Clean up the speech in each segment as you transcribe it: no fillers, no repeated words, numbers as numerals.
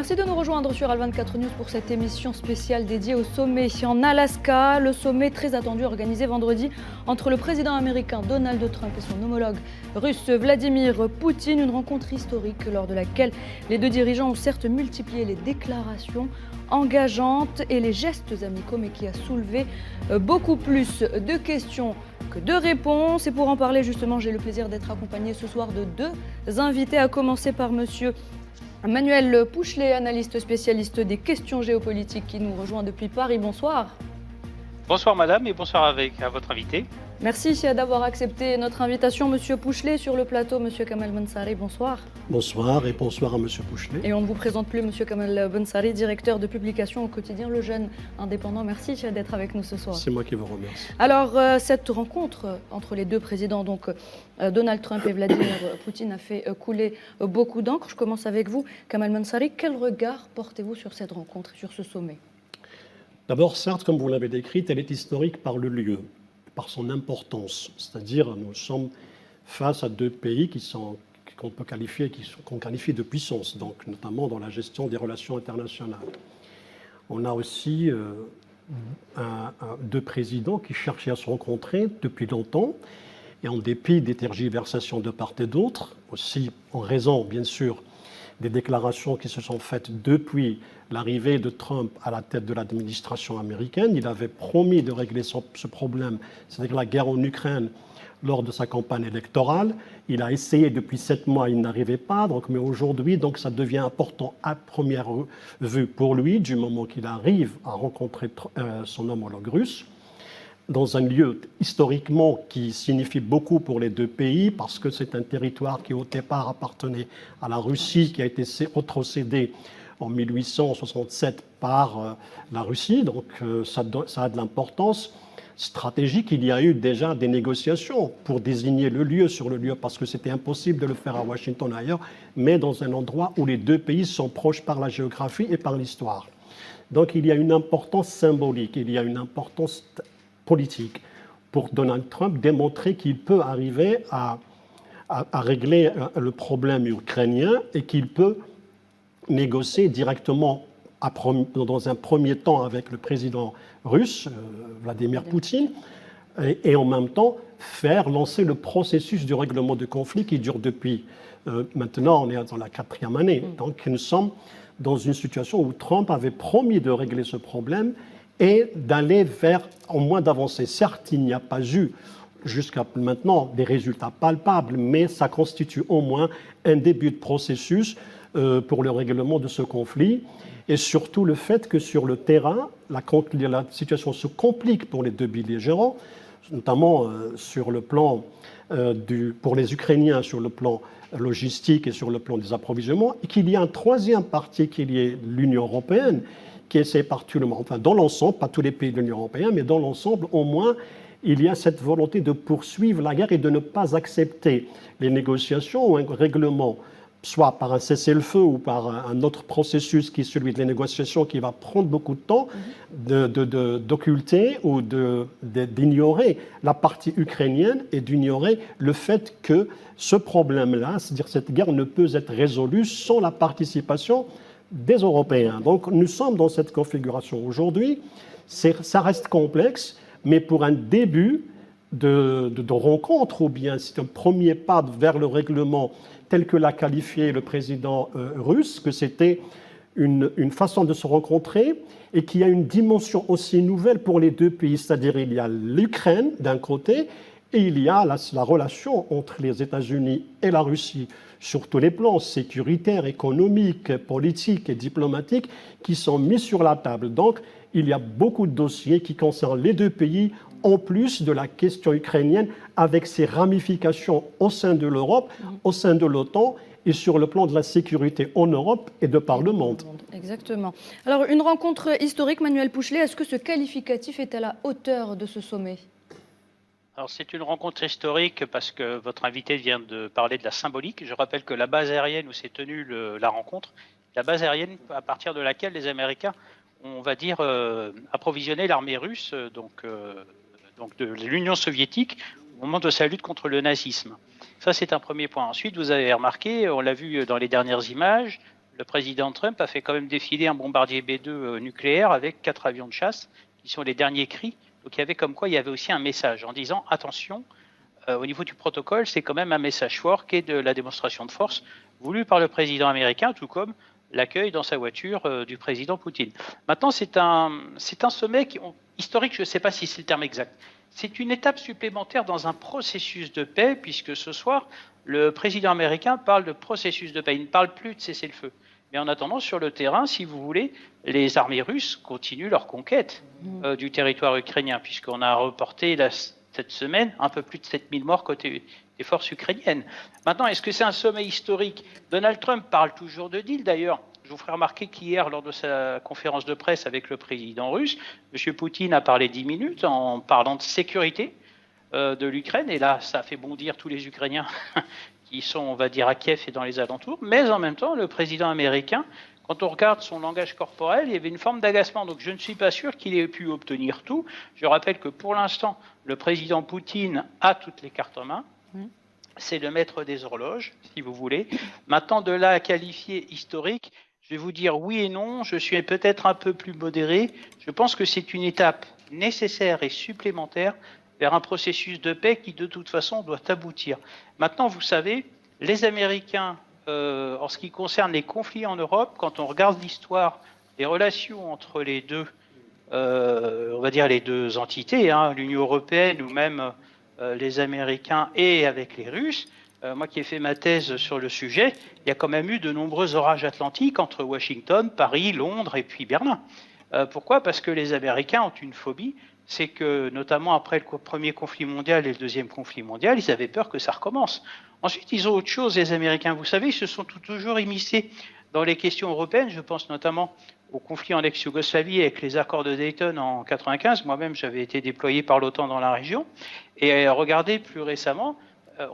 Merci de nous rejoindre sur Al24 News pour cette émission spéciale dédiée au sommet en Alaska. Le sommet très attendu organisé vendredi entre le président américain Donald Trump et son homologue russe Vladimir Poutine. Une rencontre historique lors de laquelle les deux dirigeants ont certes multiplié les déclarations engageantes et les gestes amicaux, mais qui a soulevé beaucoup plus de questions que de réponses. Et pour en parler justement, j'ai le plaisir d'être accompagné ce soir de deux invités, à commencer par monsieur Manuel Pouchelet, analyste spécialiste des questions géopolitiques, qui nous rejoint depuis Paris. Bonsoir. Bonsoir madame et bonsoir à votre invité. Merci d'avoir accepté notre invitation, monsieur Pouchelet. Sur le plateau, monsieur Kamal Bensari, bonsoir. Bonsoir et bonsoir à monsieur Pouchelet. Et on ne vous présente plus monsieur Kamal Bensari, directeur de publication au quotidien Le Jeune Indépendant. Merci d'être avec nous ce soir. C'est moi qui vous remercie. Alors, cette rencontre entre les deux présidents, donc Donald Trump et Vladimir Poutine, a fait couler beaucoup d'encre. Je commence avec vous, Kamal Bensari. Quel regard portez-vous sur cette rencontre, sur ce sommet? D'abord, certes, comme vous l'avez décrite, elle est historique par le lieu, par son importance. C'est-à-dire, nous sommes face à deux pays qu'on peut qualifier, qu'on qualifie de puissance, donc notamment dans la gestion des relations internationales. On a aussi deux présidents qui cherchaient à se rencontrer depuis longtemps, et en dépit des tergiversations de part et d'autre, aussi en raison, bien sûr, des déclarations qui se sont faites depuis l'arrivée de Trump à la tête de l'administration américaine. Il avait promis de régler ce problème, c'est-à-dire la guerre en Ukraine, lors de sa campagne électorale. Il a essayé depuis 7 mois, il n'arrivait pas. Mais aujourd'hui, ça devient important à première vue pour lui, du moment qu'il arrive à rencontrer son homologue russe, dans un lieu historiquement qui signifie beaucoup pour les deux pays, parce que c'est un territoire qui au départ appartenait à la Russie, qui a été retrocédé en 1867 par la Russie. Donc ça a de l'importance stratégique. Il y a eu déjà des négociations pour désigner le lieu sur le lieu, parce que c'était impossible de le faire à Washington ailleurs, mais dans un endroit où les deux pays sont proches par la géographie et par l'histoire. Donc il y a une importance symbolique, il y a une importance politique pour Donald Trump, démontrer qu'il peut arriver à régler le problème ukrainien et qu'il peut négocier directement dans un premier temps avec le président russe, Vladimir Poutine, et en même temps faire lancer le processus du règlement du conflit qui dure depuis maintenant, on est dans la 4e année. Donc nous sommes dans une situation où Trump avait promis de régler ce problème et d'aller vers, au moins d'avancer. Certes, il n'y a pas eu jusqu'à maintenant des résultats palpables, mais ça constitue au moins un début de processus pour le règlement de ce conflit. Et surtout le fait que sur le terrain, la situation se complique pour les deux belligérants, notamment sur le plan pour les Ukrainiens, sur le plan logistique et sur le plan des approvisionnements, et qu'il y a un troisième parti qui est l'Union européenne, qui essaie particulièrement, enfin dans l'ensemble, pas tous les pays de l'Union européenne, mais dans l'ensemble, au moins, il y a cette volonté de poursuivre la guerre et de ne pas accepter les négociations ou un règlement, soit par un cessez-le-feu ou par un autre processus qui est celui des négociations, qui va prendre beaucoup de temps, d'occulter ou d'ignorer la partie ukrainienne et d'ignorer le fait que ce problème-là, c'est-à-dire cette guerre, ne peut être résolue sans la participation des Européens. Donc nous sommes dans cette configuration aujourd'hui. Ça reste complexe, mais pour un début de rencontre, ou bien c'est un premier pas vers le règlement tel que l'a qualifié le président russe, que c'était une façon de se rencontrer et qu'il y a une dimension aussi nouvelle pour les deux pays, c'est-à-dire il y a l'Ukraine d'un côté et il y a la relation entre les États-Unis et la Russie sur tous les plans sécuritaires, économiques, politiques et diplomatiques qui sont mis sur la table. Donc, il y a beaucoup de dossiers qui concernent les deux pays, en plus de la question ukrainienne, avec ses ramifications au sein de l'Europe, au sein de l'OTAN et sur le plan de la sécurité en Europe et de par le monde. Exactement. Alors, une rencontre historique, Manuel Pouchelet, est-ce que ce qualificatif est à la hauteur de ce sommet ? Alors c'est une rencontre historique parce que votre invité vient de parler de la symbolique. Je rappelle que la base aérienne où s'est tenue la rencontre, la base aérienne à partir de laquelle les Américains, on va dire, approvisionné l'armée russe, donc de l'Union soviétique, au moment de sa lutte contre le nazisme. Ça, c'est un premier point. Ensuite, vous avez remarqué, on l'a vu dans les dernières images, le président Trump a fait quand même défiler un bombardier B-2 nucléaire avec 4 avions de chasse, qui sont les derniers cris. Donc il y avait comme quoi il y avait aussi un message en disant attention, au niveau du protocole, c'est quand même un message fort qui est de la démonstration de force voulue par le président américain, tout comme l'accueil dans sa voiture du président Poutine. Maintenant, c'est un sommet historique, je ne sais pas si c'est le terme exact. C'est une étape supplémentaire dans un processus de paix, puisque ce soir, le président américain parle de processus de paix. Il ne parle plus de cessez-le-feu. Mais en attendant, sur le terrain, si vous voulez, les armées russes continuent leur conquête du territoire ukrainien, puisqu'on a reporté cette semaine un peu plus de 7000 morts côté des forces ukrainiennes. Maintenant, est-ce que c'est un sommet historique? Donald Trump parle toujours de deal, d'ailleurs. Je vous ferai remarquer qu'hier, lors de sa conférence de presse avec le président russe, M. Poutine a parlé 10 minutes en parlant de sécurité de l'Ukraine. Et là, ça a fait bondir tous les Ukrainiens qui sont, on va dire, à Kiev et dans les alentours. Mais en même temps, le président américain, quand on regarde son langage corporel, il y avait une forme d'agacement. Donc je ne suis pas sûr qu'il ait pu obtenir tout. Je rappelle que pour l'instant, le président Poutine a toutes les cartes en main. C'est le maître des horloges, si vous voulez. Maintenant, de là à qualifier historique, je vais vous dire oui et non. Je suis peut-être un peu plus modéré. Je pense que c'est une étape nécessaire et supplémentaire vers un processus de paix qui, de toute façon, doit aboutir. Maintenant, vous savez, les Américains, en ce qui concerne les conflits en Europe, quand on regarde l'histoire des relations entre les deux, on va dire les deux entités, hein, l'Union européenne ou même les Américains et avec les Russes, moi qui ai fait ma thèse sur le sujet, il y a quand même eu de nombreux orages atlantiques entre Washington, Paris, Londres et puis Berlin. Pourquoi? Parce que les Américains ont une phobie, c'est que notamment après le premier conflit mondial et le deuxième conflit mondial, ils avaient peur que ça recommence. Ensuite, ils ont autre chose, les Américains. Vous savez, ils se sont toujours immiscés dans les questions européennes. Je pense notamment au conflit en ex-Yougoslavie avec les accords de Dayton en 1995. Moi-même, j'avais été déployé par l'OTAN dans la région. Et regardez, plus récemment,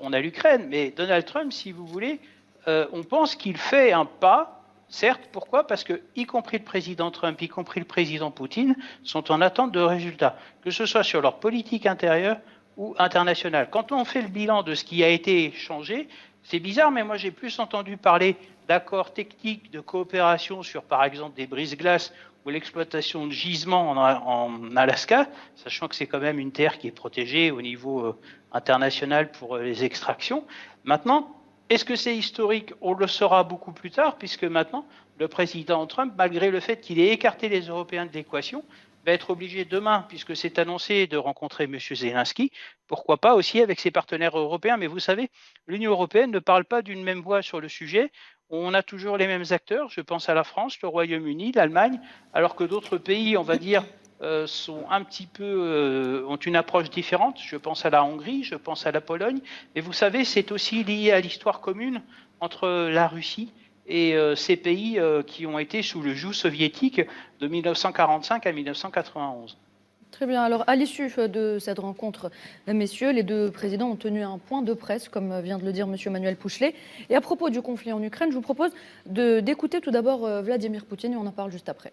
on a l'Ukraine. Mais Donald Trump, si vous voulez, on pense qu'il fait un pas. Certes, pourquoi? Parce que, y compris le président Trump, y compris le président Poutine, sont en attente de résultats, que ce soit sur leur politique intérieure ou internationale. Quand on fait le bilan de ce qui a été changé, c'est bizarre, mais moi j'ai plus entendu parler d'accords techniques de coopération sur, par exemple, des brise-glaces ou l'exploitation de gisements en Alaska, sachant que c'est quand même une terre qui est protégée au niveau international pour les extractions. Maintenant, est-ce que c'est historique? On le saura beaucoup plus tard, puisque maintenant, le président Trump, malgré le fait qu'il ait écarté les Européens de l'équation, va être obligé demain, puisque c'est annoncé, de rencontrer M. Zelensky, pourquoi pas aussi avec ses partenaires européens. Mais vous savez, l'Union européenne ne parle pas d'une même voix sur le sujet. On a toujours les mêmes acteurs, je pense à la France, le Royaume-Uni, l'Allemagne, alors que d'autres pays, on va dire, sont un petit peu, ont une approche différente. Je pense à la Hongrie, je pense à la Pologne. Mais vous savez, c'est aussi lié à l'histoire commune entre la Russie et ces pays qui ont été sous le joug soviétique de 1945 à 1991. Très bien. Alors, à l'issue de cette rencontre, messieurs, les deux présidents ont tenu un point de presse, comme vient de le dire M. Manuel Pouchelet. Et à propos du conflit en Ukraine, je vous propose d'écouter tout d'abord Vladimir Poutine et on en parle juste après.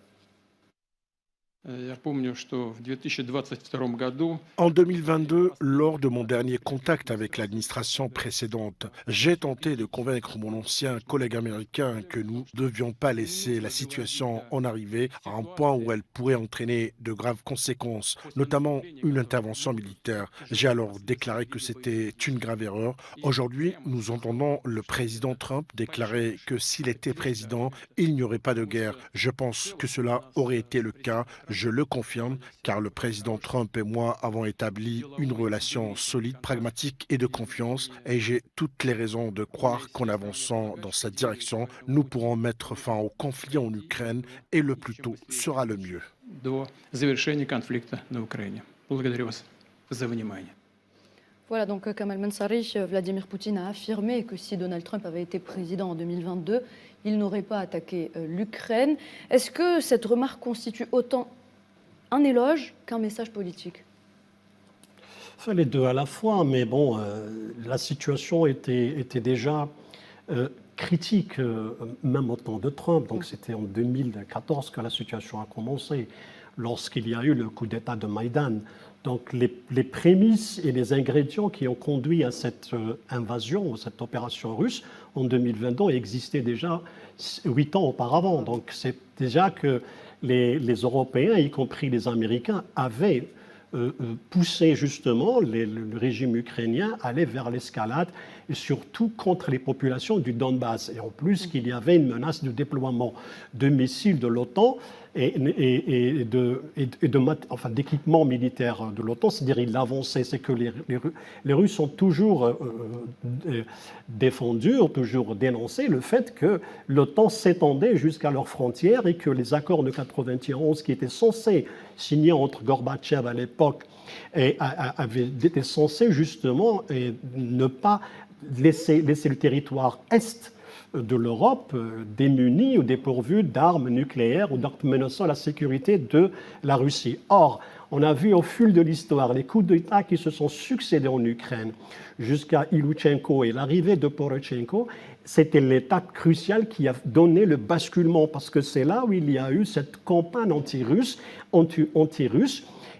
En 2022, lors de mon dernier contact avec l'administration précédente, j'ai tenté de convaincre mon ancien collègue américain que nous ne devions pas laisser la situation en arriver à un point où elle pourrait entraîner de graves conséquences, notamment une intervention militaire. J'ai alors déclaré que c'était une grave erreur. Aujourd'hui, nous entendons le président Trump déclarer que s'il était président, il n'y aurait pas de guerre. Je pense que cela aurait été le cas. Je le confirme, car le président Trump et moi avons établi une relation solide, pragmatique et de confiance, et j'ai toutes les raisons de croire qu'en avançant dans cette direction, nous pourrons mettre fin au conflit en Ukraine, et le plus tôt sera le mieux. Voilà, donc Kamal Mansari, Vladimir Poutine a affirmé que si Donald Trump avait été président en 2022, il n'aurait pas attaqué l'Ukraine. Est-ce que cette remarque constitue autant un éloge qu'un message politique? Enfin, les deux à la fois, mais bon, la situation était déjà critique, même au temps de Trump. Donc c'était en 2014 que la situation a commencé, lorsqu'il y a eu le coup d'État de Maïdan. Donc les prémices et les ingrédients qui ont conduit à cette invasion, cette opération russe en 2022 existaient déjà 8 ans auparavant. Donc c'est déjà que les Européens, y compris les Américains, avaient poussé justement le régime ukrainien à aller vers l'escalade, et surtout contre les populations du Donbass. Et en plus qu'il y avait une menace de déploiement de missiles de l'OTAN et d'équipements militaires de l'OTAN, c'est-à-dire il avançait, c'est que les Russes ont toujours défendu, ont toujours dénoncé le fait que l'OTAN s'étendait jusqu'à leurs frontières et que les accords de 91 qui étaient censés signer entre Gorbatchev à l'époque avaient été censés justement ne pas laisser le territoire est de l'Europe démunie ou dépourvu d'armes nucléaires ou d'armes menaçant la sécurité de la Russie. Or, on a vu au fil de l'histoire les coups d'État qui se sont succédés en Ukraine jusqu'à Ilyuchenko et l'arrivée de Poroshenko. C'était l'étape cruciale qui a donné le basculement, parce que c'est là où il y a eu cette campagne anti-russe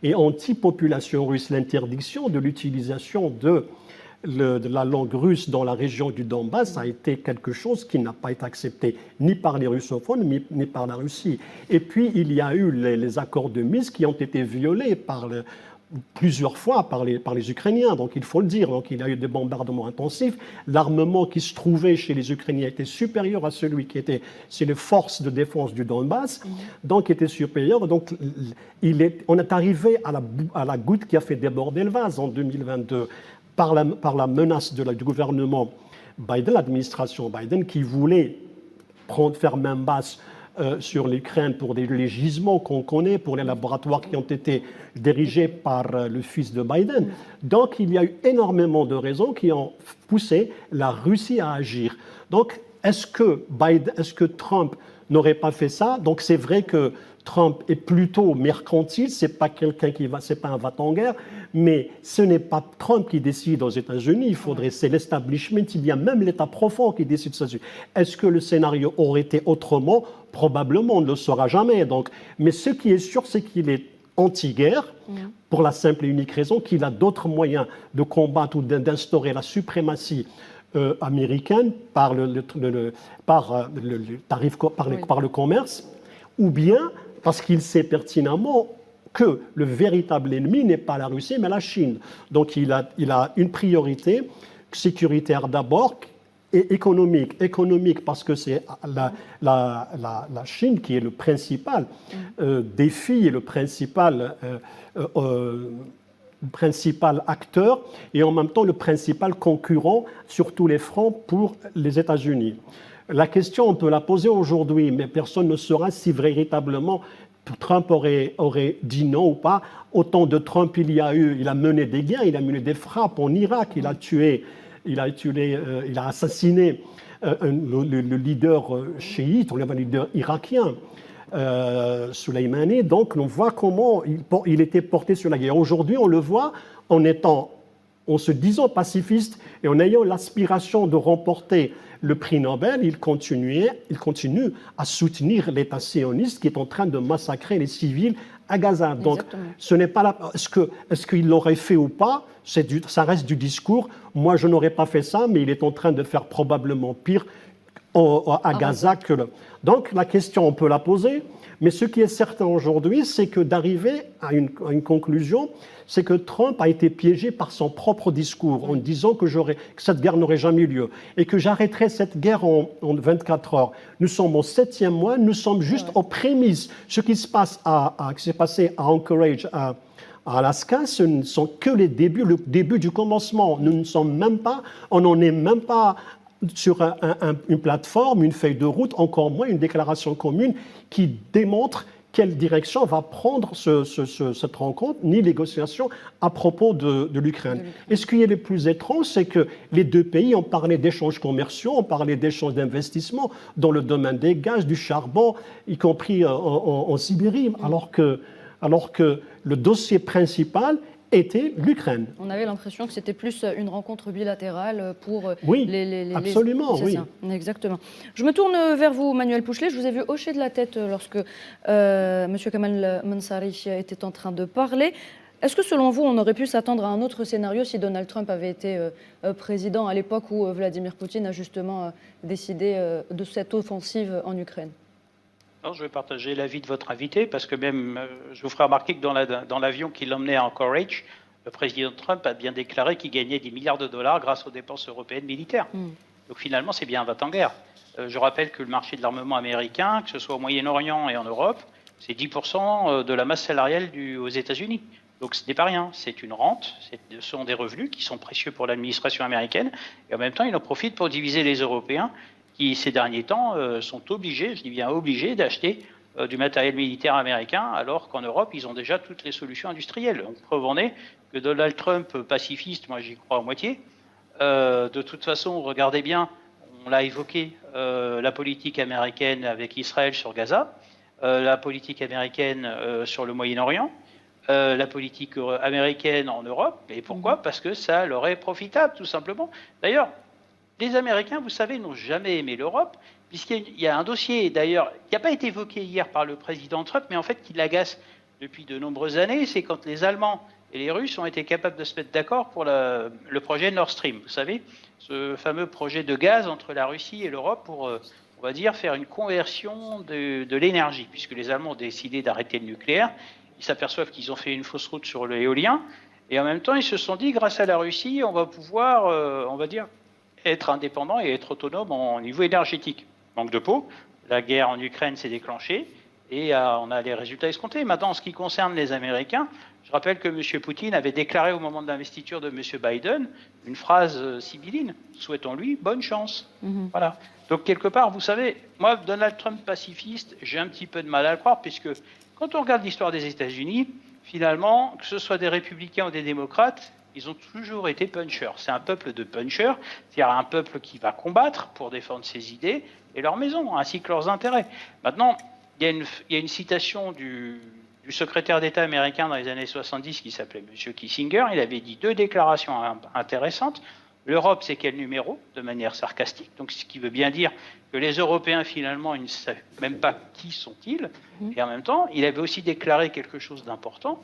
et anti-population russe, l'interdiction de l'utilisation de la langue russe dans la région du Donbass a été quelque chose qui n'a pas été accepté ni par les russophones ni par la Russie. Et puis il y a eu les accords de Minsk qui ont été violés plusieurs fois par les Ukrainiens, donc il faut le dire. Donc il y a eu des bombardements intensifs. L'armement qui se trouvait chez les Ukrainiens était supérieur à celui qui était chez les forces de défense du Donbass, donc était supérieur. Donc on est arrivé à la goutte qui a fait déborder le vase en 2022 par la menace du gouvernement Biden, l'administration Biden, qui voulait faire main basse sur l'Ukraine pour les gisements qu'on connaît, pour les laboratoires qui ont été dirigés par le fils de Biden. Donc il y a eu énormément de raisons qui ont poussé la Russie à agir. Donc est-ce que Trump n'aurait pas fait ça? Donc c'est vrai que Trump est plutôt mercantile, c'est pas quelqu'un c'est pas un va-t-en-guerre, mais ce n'est pas Trump qui décide aux États-Unis. C'est l'establishment, il y a même l'État profond qui décide ça. Est-ce que le scénario aurait été autrement? Probablement, on ne le saura jamais. Donc, mais ce qui est sûr, c'est qu'il est anti-guerre, pour la simple et unique raison qu'il a d'autres moyens de combattre ou d'instaurer la suprématie américaine par le commerce, ou bien parce qu'il sait pertinemment que le véritable ennemi n'est pas la Russie, mais la Chine. Donc il a une priorité sécuritaire d'abord et économique. Économique parce que c'est la Chine qui est le principal défi et le principal acteur et en même temps le principal concurrent sur tous les fronts pour les États-Unis. La question, on peut la poser aujourd'hui, mais personne ne saura si véritablement Trump aurait dit non ou pas. Au temps de Trump, il a mené des guerres, il a mené des frappes en Irak, il a assassiné le leader chiite, le leader irakien, Soleimani. Donc on voit comment il était porté sur la guerre. Aujourd'hui, on le voit en se disant pacifiste et en ayant l'aspiration de remporter le prix Nobel, il continue à soutenir l'État sioniste qui est en train de massacrer les civils à Gaza. Donc, ce n'est pas est-ce qu'il l'aurait fait ou pas? Ça reste du discours. Moi, je n'aurais pas fait ça, mais il est en train de faire probablement pire à Gaza que le. Donc, la question, on peut la poser. Mais ce qui est certain aujourd'hui, c'est que d'arriver à une conclusion, c'est que Trump a été piégé par son propre discours en disant que cette guerre n'aurait jamais eu lieu et que j'arrêterai cette guerre en 24 heures. Nous sommes au 7e mois, nous sommes juste aux prémices. Ce qui se passe qui s'est passé à Anchorage, à Alaska, ce ne sont que le début du commencement. On n'en est même pas sur une plateforme, une feuille de route, encore moins une déclaration commune qui démontre quelle direction va prendre cette rencontre, ni négociation à propos de l'Ukraine. Et ce qui est le plus étrange, c'est que les deux pays ont parlé d'échanges commerciaux, ont parlé d'échanges d'investissements dans le domaine des gaz, du charbon, y compris en Sibérie, alors que le dossier principal était l'Ukraine. On avait l'impression que c'était plus une rencontre bilatérale pour absolument, oui. Ça, exactement. Je me tourne vers vous, Manuel Pouchelet. Je vous ai vu hocher de la tête lorsque M. Kamal Mansari était en train de parler. Est-ce que selon vous, on aurait pu s'attendre à un autre scénario si Donald Trump avait été président à l'époque où Vladimir Poutine a justement décidé de cette offensive en Ukraine? Non, je vais partager l'avis de votre invité parce que même, je vous ferai remarquer que dans l'avion qui l'emmenait à Anchorage, le président Trump a bien déclaré qu'il gagnait des milliards de dollars grâce aux dépenses européennes militaires. Donc finalement, c'est bien un va-t-en-guerre. Je rappelle que le marché de l'armement américain, que ce soit au Moyen-Orient et en Europe, c'est 10% de la masse salariale aux États-Unis. Donc ce n'est pas rien, c'est une rente, ce sont des revenus qui sont précieux pour l'administration américaine, et en même temps, ils en profitent pour diviser les Européens qui, ces derniers temps, sont obligés, je dis bien obligés, d'acheter du matériel militaire américain, alors qu'en Europe, ils ont déjà toutes les solutions industrielles. Donc preuve en est que Donald Trump, pacifiste, moi j'y crois à moitié. De toute façon, regardez bien, on l'a évoqué, la politique américaine avec Israël sur Gaza, la politique américaine sur le Moyen-Orient, la politique américaine en Europe. Et pourquoi? Parce que ça leur est profitable, tout simplement. D'ailleurs, les Américains, vous savez, n'ont jamais aimé l'Europe, puisqu'il y a un dossier, d'ailleurs, qui n'a pas été évoqué hier par le président Trump, mais en fait qui l'agace depuis de nombreuses années, c'est quand les Allemands et les Russes ont été capables de se mettre d'accord pour le projet Nord Stream. Vous savez, ce fameux projet de gaz entre la Russie et l'Europe pour, on va dire, faire une conversion de l'énergie, puisque les Allemands ont décidé d'arrêter le nucléaire. Ils s'aperçoivent qu'ils ont fait une fausse route sur l'éolien, et en même temps, ils se sont dit, grâce à la Russie, on va pouvoir, on va dire, être indépendant et être autonome au niveau énergétique. Manque de peau, la guerre en Ukraine s'est déclenchée, et on a les résultats escomptés. Maintenant, en ce qui concerne les Américains, je rappelle que M. Poutine avait déclaré au moment de l'investiture de M. Biden une phrase sibylline, souhaitons-lui bonne chance. Voilà. Donc, quelque part, vous savez, moi, Donald Trump pacifiste, j'ai un petit peu de mal à le croire, puisque quand on regarde l'histoire des États-Unis, finalement, que ce soit des républicains ou des démocrates, ils ont toujours été punchers. C'est un peuple de punchers, c'est-à-dire un peuple qui va combattre pour défendre ses idées et leur maison, ainsi que leurs intérêts. Maintenant, il y a une citation du secrétaire d'État américain dans les années 70 qui s'appelait M. Kissinger. Il avait dit 2 déclarations intéressantes. L'Europe, c'est quel numéro? De manière sarcastique. Donc, ce qui veut bien dire que les Européens, finalement, ils ne savent même pas qui sont-ils. Et en même temps, il avait aussi déclaré quelque chose d'important.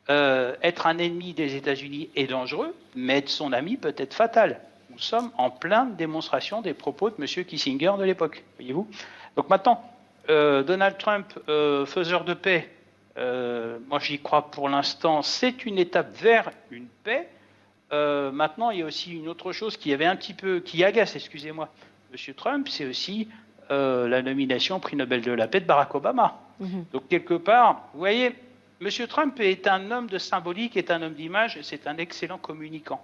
Être un ennemi des États-Unis est dangereux, mais être son ami peut être fatal. Nous sommes en pleine démonstration des propos de M. Kissinger de l'époque, voyez-vous. Donc maintenant, Donald Trump, faiseur de paix, moi j'y crois pour l'instant, c'est une étape vers une paix. Maintenant, il y a aussi une autre chose qui agace, excusez-moi, M. Trump, c'est aussi la nomination au prix Nobel de la paix de Barack Obama. Donc quelque part, vous voyez, M. Trump est un homme de symbolique, est un homme d'image, c'est un excellent communicant.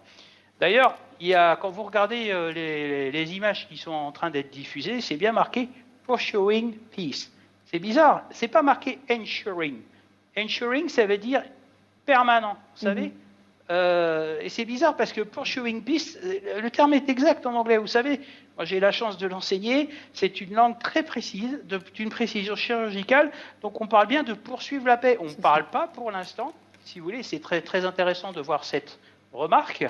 D'ailleurs, quand vous regardez les images qui sont en train d'être diffusées, c'est bien marqué « Pursuing Peace ». C'est bizarre, c'est pas marqué « Ensuring ». « Ensuring », ça veut dire permanent, vous savez. Et c'est bizarre parce que pursuing peace, le terme est exact en anglais. Vous savez, moi j'ai la chance de l'enseigner. C'est une langue très précise, d'une précision chirurgicale. Donc on parle bien de poursuivre la paix. On ne parle pas pour l'instant, si vous voulez. C'est très, très intéressant de voir cette remarque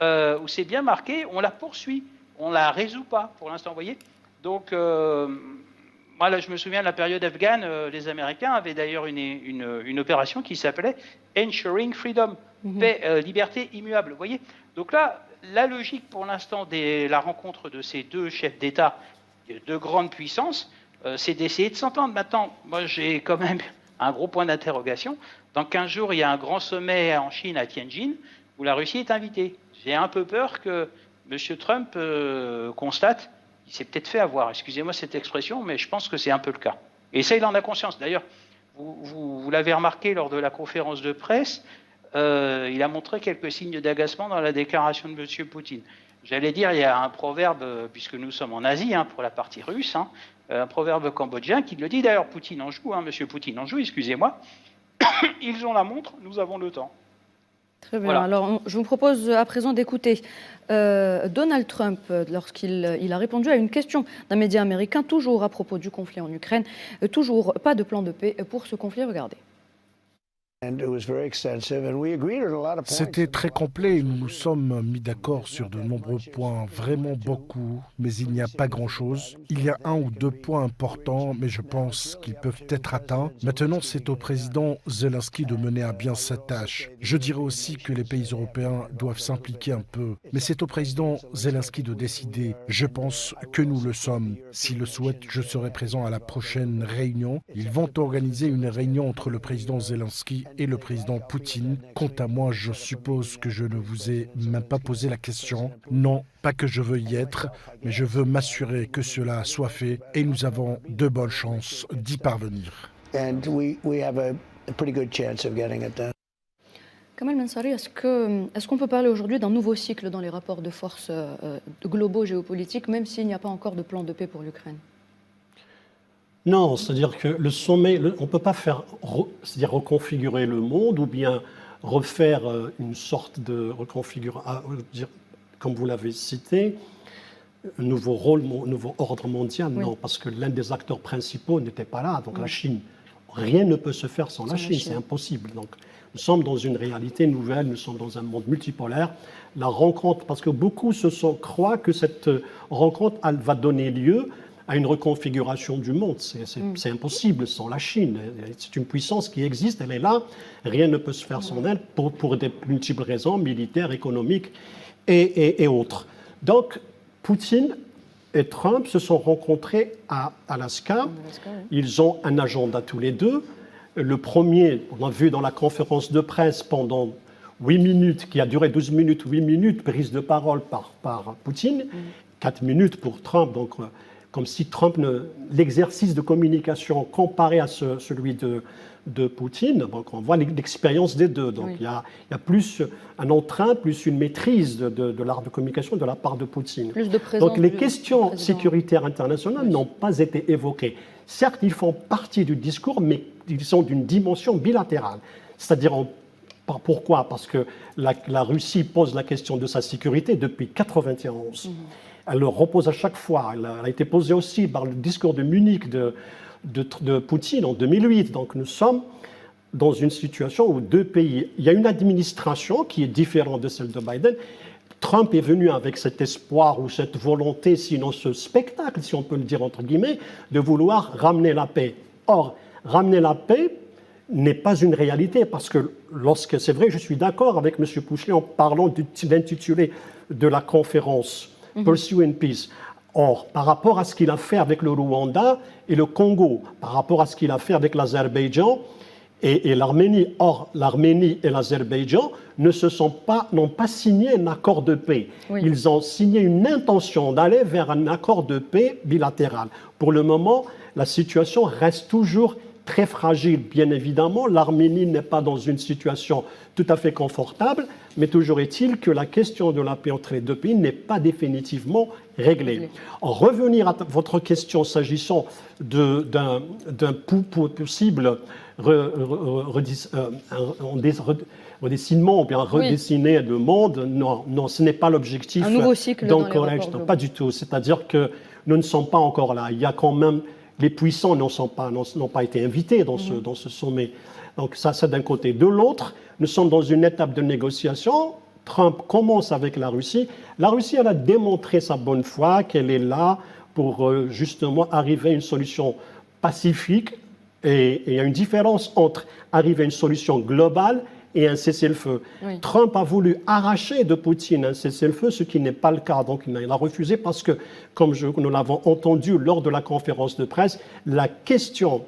où c'est bien marqué. On la poursuit, on la résout pas pour l'instant. Vous voyez. Donc moi là, je me souviens de la période afghane. Les Américains avaient d'ailleurs une opération qui s'appelait Ensuring Freedom. Paix, liberté immuable, vous voyez. Donc là, la logique pour l'instant de la rencontre de ces 2 chefs d'État de grande puissance, c'est d'essayer de s'entendre. Maintenant, moi j'ai quand même un gros point d'interrogation. Dans 15 jours, il y a un grand sommet en Chine, à Tianjin, où la Russie est invitée. J'ai un peu peur que M. Trump constate qu'il s'est peut-être fait avoir. Excusez-moi cette expression, mais je pense que c'est un peu le cas. Et ça, il en a conscience. D'ailleurs, vous l'avez remarqué lors de la conférence de presse, il a montré quelques signes d'agacement dans la déclaration de M. Poutine. J'allais dire, il y a un proverbe, puisque nous sommes en Asie, pour la partie russe, un proverbe cambodgien qui le dit. D'ailleurs, Poutine en joue, M. Poutine en joue, excusez-moi. Ils ont la montre, nous avons le temps. Très bien. Voilà. Alors, je vous propose à présent d'écouter Donald Trump lorsqu'il a répondu à une question d'un média américain, toujours à propos du conflit en Ukraine. Toujours pas de plan de paix pour ce conflit. Regardez. C'était très complet et nous nous sommes mis d'accord sur de nombreux points, vraiment beaucoup, mais il n'y a pas grand-chose. Il y a 1 ou 2 points importants, mais je pense qu'ils peuvent être atteints. Maintenant, c'est au président Zelensky de mener à bien cette tâche. Je dirais aussi que les pays européens doivent s'impliquer un peu, mais c'est au président Zelensky de décider. Je pense que nous le sommes. S'il le souhaite, je serai présent à la prochaine réunion. Ils vont organiser une réunion entre le président Zelensky et le président Poutine. Quant à moi, je suppose que je ne vous ai même pas posé la question. Non, pas que je veux y être, mais je veux m'assurer que cela soit fait et nous avons de bonnes chances d'y parvenir. Kamal Mensari, est-ce qu'on peut parler aujourd'hui d'un nouveau cycle dans les rapports de force globaux géopolitiques, même s'il n'y a pas encore de plan de paix pour l'Ukraine? Non, c'est-à-dire que le sommet, on ne peut pas c'est-à-dire reconfigurer le monde ou bien refaire une sorte de reconfiguration, comme vous l'avez cité, un nouveau rôle, un nouveau ordre mondial. Oui. Non, parce que l'un des acteurs principaux n'était pas là, donc oui. La Chine. Rien ne peut se faire sans la Chine, c'est impossible. Donc, nous sommes dans une réalité nouvelle, nous sommes dans un monde multipolaire. La rencontre, parce que beaucoup croient que cette rencontre elle va donner lieu à une reconfiguration du monde. C'est impossible sans la Chine. C'est une puissance qui existe, elle est là. Rien ne peut se faire sans elle pour des multiples raisons, militaires, économiques et autres. Donc, Poutine et Trump se sont rencontrés à Alaska. Ils ont un agenda tous les deux. Le premier, on a vu dans la conférence de presse pendant 8 minutes, qui a duré 12 minutes, 8 minutes, prise de parole par Poutine, 4 minutes pour Trump, donc comme si Trump, l'exercice de communication comparé à celui de Poutine, donc on voit l'expérience des deux. Donc il y a plus un entrain, plus une maîtrise de l'art de communication de la part de Poutine. Plus de présence. Donc les questions sécuritaires internationales n'ont pas été évoquées. Certes, ils font partie du discours, mais ils sont d'une dimension bilatérale. C'est-à-dire, pourquoi? Parce que la Russie pose la question de sa sécurité depuis 1991. Elle le repose à chaque fois. Elle a été posée aussi par le discours de Munich de Poutine en 2008. Donc nous sommes dans une situation où deux pays... Il y a une administration qui est différente de celle de Biden. Trump est venu avec cet espoir ou cette volonté, sinon ce spectacle, si on peut le dire entre guillemets, de vouloir ramener la paix. Or, ramener la paix n'est pas une réalité, parce que lorsque, c'est vrai, je suis d'accord avec M. Pouchelet en parlant de l'intitulé de la conférence Pursuing Peace. Or, par rapport à ce qu'il a fait avec le Rwanda et le Congo, par rapport à ce qu'il a fait avec l'Azerbaïdjan et l'Arménie, or l'Arménie et l'Azerbaïdjan n'ont pas signé un accord de paix. Oui. Ils ont signé une intention d'aller vers un accord de paix bilatéral. Pour le moment, la situation reste toujours très fragile, bien évidemment. L'Arménie n'est pas dans une situation tout à fait confortable, mais toujours est-il que la question de la paix entre les deux pays n'est pas définitivement réglée. En revenir à votre question s'agissant d'un possible redessinement ou bien redessiner le monde, non, ce n'est pas l'objectif. Un nouveau cycle dans les rapports non, pas du tout. C'est-à-dire que nous ne sommes pas encore là. Il y a quand même... Les puissants n'ont pas été invités dans ce sommet. Donc ça, c'est d'un côté. De l'autre, nous sommes dans une étape de négociation. Trump commence avec la Russie. La Russie, elle a démontré sa bonne foi, qu'elle est là pour justement arriver à une solution pacifique. Et il y a une différence entre arriver à une solution globale et un cessez-le-feu. Oui. Trump a voulu arracher de Poutine un cessez-le-feu, ce qui n'est pas le cas. Donc il a refusé parce que, comme nous l'avons entendu lors de la conférence de presse, la question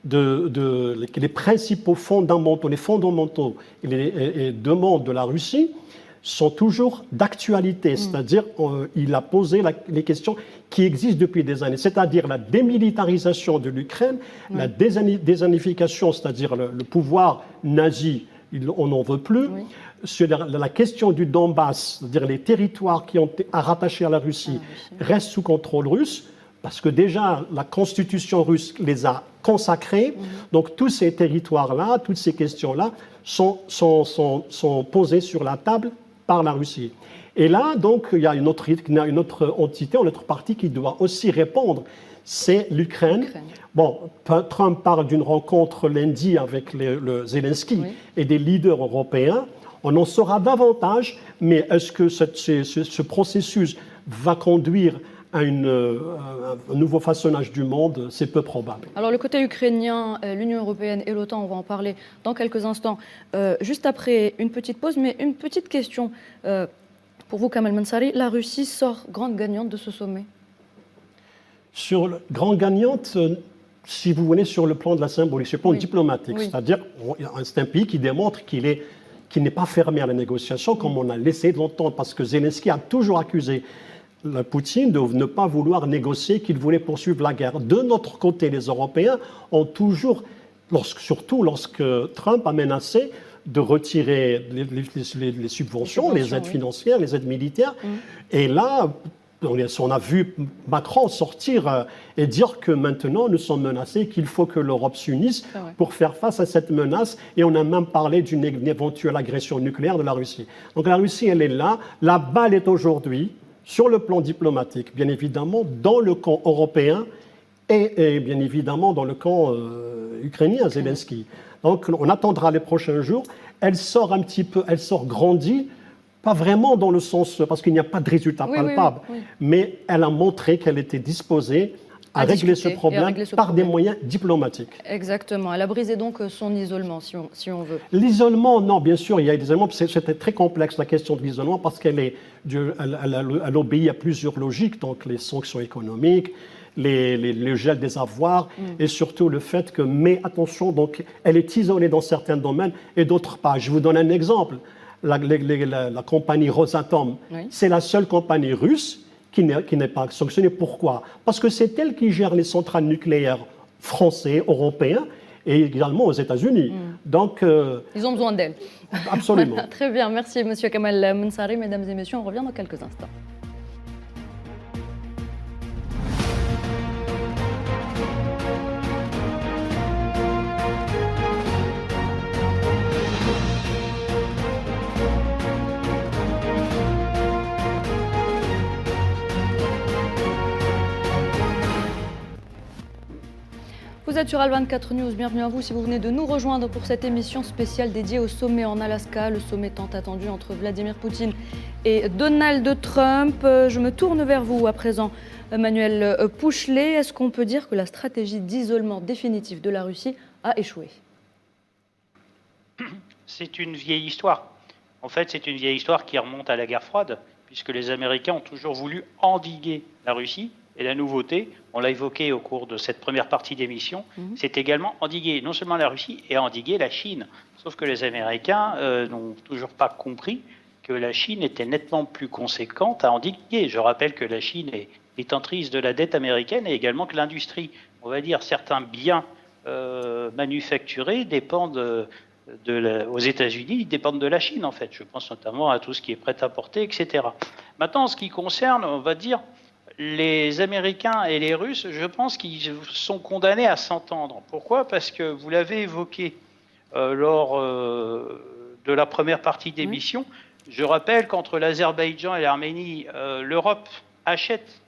les principaux fondamentaux, et les demandes de la Russie sont toujours d'actualité. C'est-à-dire, il a posé les questions qui existent depuis des années, c'est-à-dire la démilitarisation de l'Ukraine, la désignification, c'est-à-dire le pouvoir nazi, on n'en veut plus. Oui. Sur la question du Donbass, c'est-à-dire les territoires qui ont été rattachés à la Russie, restent sous contrôle russe, parce que déjà la constitution russe les a consacrés. Donc tous ces territoires-là, toutes ces questions-là sont posées sur la table par la Russie. Et là, donc, il y a une autre entité, une autre partie qui doit aussi répondre, c'est l'Ukraine. Bon, Trump parle d'une rencontre lundi avec le Zelensky et des leaders européens. On en saura davantage, mais est-ce que ce processus va conduire à un nouveau façonnage du monde? C'est peu probable. Alors le côté ukrainien, l'Union européenne et l'OTAN, on va en parler dans quelques instants, juste après une petite pause, mais une petite question. Pour vous, Kamal Mansari, la Russie sort grande gagnante de ce sommet? Grande gagnante, si vous voulez, sur le plan de la symbolique, sur le plan diplomatique. C'est-à-dire, c'est un pays qui démontre qu'il n'est pas fermé à la négociation, comme on a laissé l'entendre, parce que Zelensky a toujours accusé Poutine de ne pas vouloir négocier, qu'il voulait poursuivre la guerre. De notre côté, les Européens ont toujours, surtout lorsque Trump a menacé de retirer les subventions, les aides financières, les aides militaires. Et là, on a vu Macron sortir et dire que maintenant nous sommes menacés, qu'il faut que l'Europe s'unisse pour faire face à cette menace. Et on a même parlé d'une éventuelle agression nucléaire de la Russie. Donc la Russie, elle est là. La balle est aujourd'hui sur le plan diplomatique, bien évidemment, dans le camp européen et bien évidemment dans le camp ukrainien, Zelensky. Donc on attendra les prochains jours. Elle sort un petit peu, elle sort grandie, pas vraiment dans le sens, parce qu'il n'y a pas de résultat palpable, mais elle a montré qu'elle était disposée à régler ce problème par des moyens diplomatiques. Exactement. Elle a brisé donc son isolement, si on veut. L'isolement, non, bien sûr, il y a des isolements. C'était très complexe, la question de l'isolement, parce qu'elle obéit à plusieurs logiques, donc les sanctions économiques, le gel des avoirs, et surtout le fait que, mais attention, donc, elle est isolée dans certains domaines et d'autres pas. Je vous donne un exemple. La compagnie Rosatom, c'est la seule compagnie russe qui n'est pas sanctionnée. Pourquoi? Parce que c'est elle qui gère les centrales nucléaires français, européens et également aux États-Unis. Donc, ils ont besoin d'elle. Absolument. Très bien, merci Monsieur Kamal Mansari. Mesdames et messieurs, on revient dans quelques instants. Vous êtes sur Al24 News, bienvenue à vous si vous venez de nous rejoindre pour cette émission spéciale dédiée au sommet en Alaska, le sommet tant attendu entre Vladimir Poutine et Donald Trump. Je me tourne vers vous à présent, Manuel Pouchelet. Est-ce qu'on peut dire que la stratégie d'isolement définitif de la Russie a échoué? C'est une vieille histoire. En fait, c'est une vieille histoire qui remonte à la guerre froide, puisque les Américains ont toujours voulu endiguer la Russie. Et la nouveauté, on l'a évoqué au cours de cette première partie d'émission, c'est également endiguer non seulement la Russie, et endiguer la Chine. Sauf que les Américains n'ont toujours pas compris que la Chine était nettement plus conséquente à endiguer. Je rappelle que la Chine est détentrice de la dette américaine et également que l'industrie, on va dire certains biens manufacturés dépendent aux États-Unis, ils dépendent de la Chine en fait. Je pense notamment à tout ce qui est prêt-à-porter, etc. Maintenant, en ce qui concerne, on va dire, les Américains et les Russes, je pense qu'ils sont condamnés à s'entendre. Pourquoi? Parce que vous l'avez évoqué lors de la première partie d'émission. Je rappelle qu'entre l'Azerbaïdjan et l'Arménie, l'Europe achète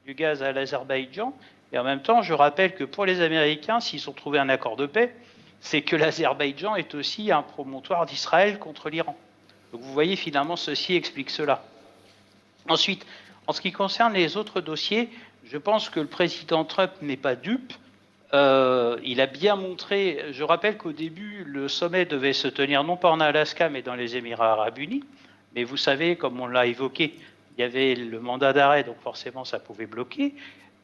du gaz à l'Azerbaïdjan. Et en même temps, je rappelle que pour les Américains, s'ils ont trouvé un accord de paix, c'est que l'Azerbaïdjan est aussi un promontoire d'Israël contre l'Iran. Donc vous voyez, finalement, ceci explique cela. Ensuite, en ce qui concerne les autres dossiers, je pense que le président Trump n'est pas dupe. Il a bien montré, je rappelle qu'au début, le sommet devait se tenir non pas en Alaska, mais dans les Émirats arabes unis. Mais vous savez, comme on l'a évoqué, il y avait le mandat d'arrêt, donc forcément ça pouvait bloquer.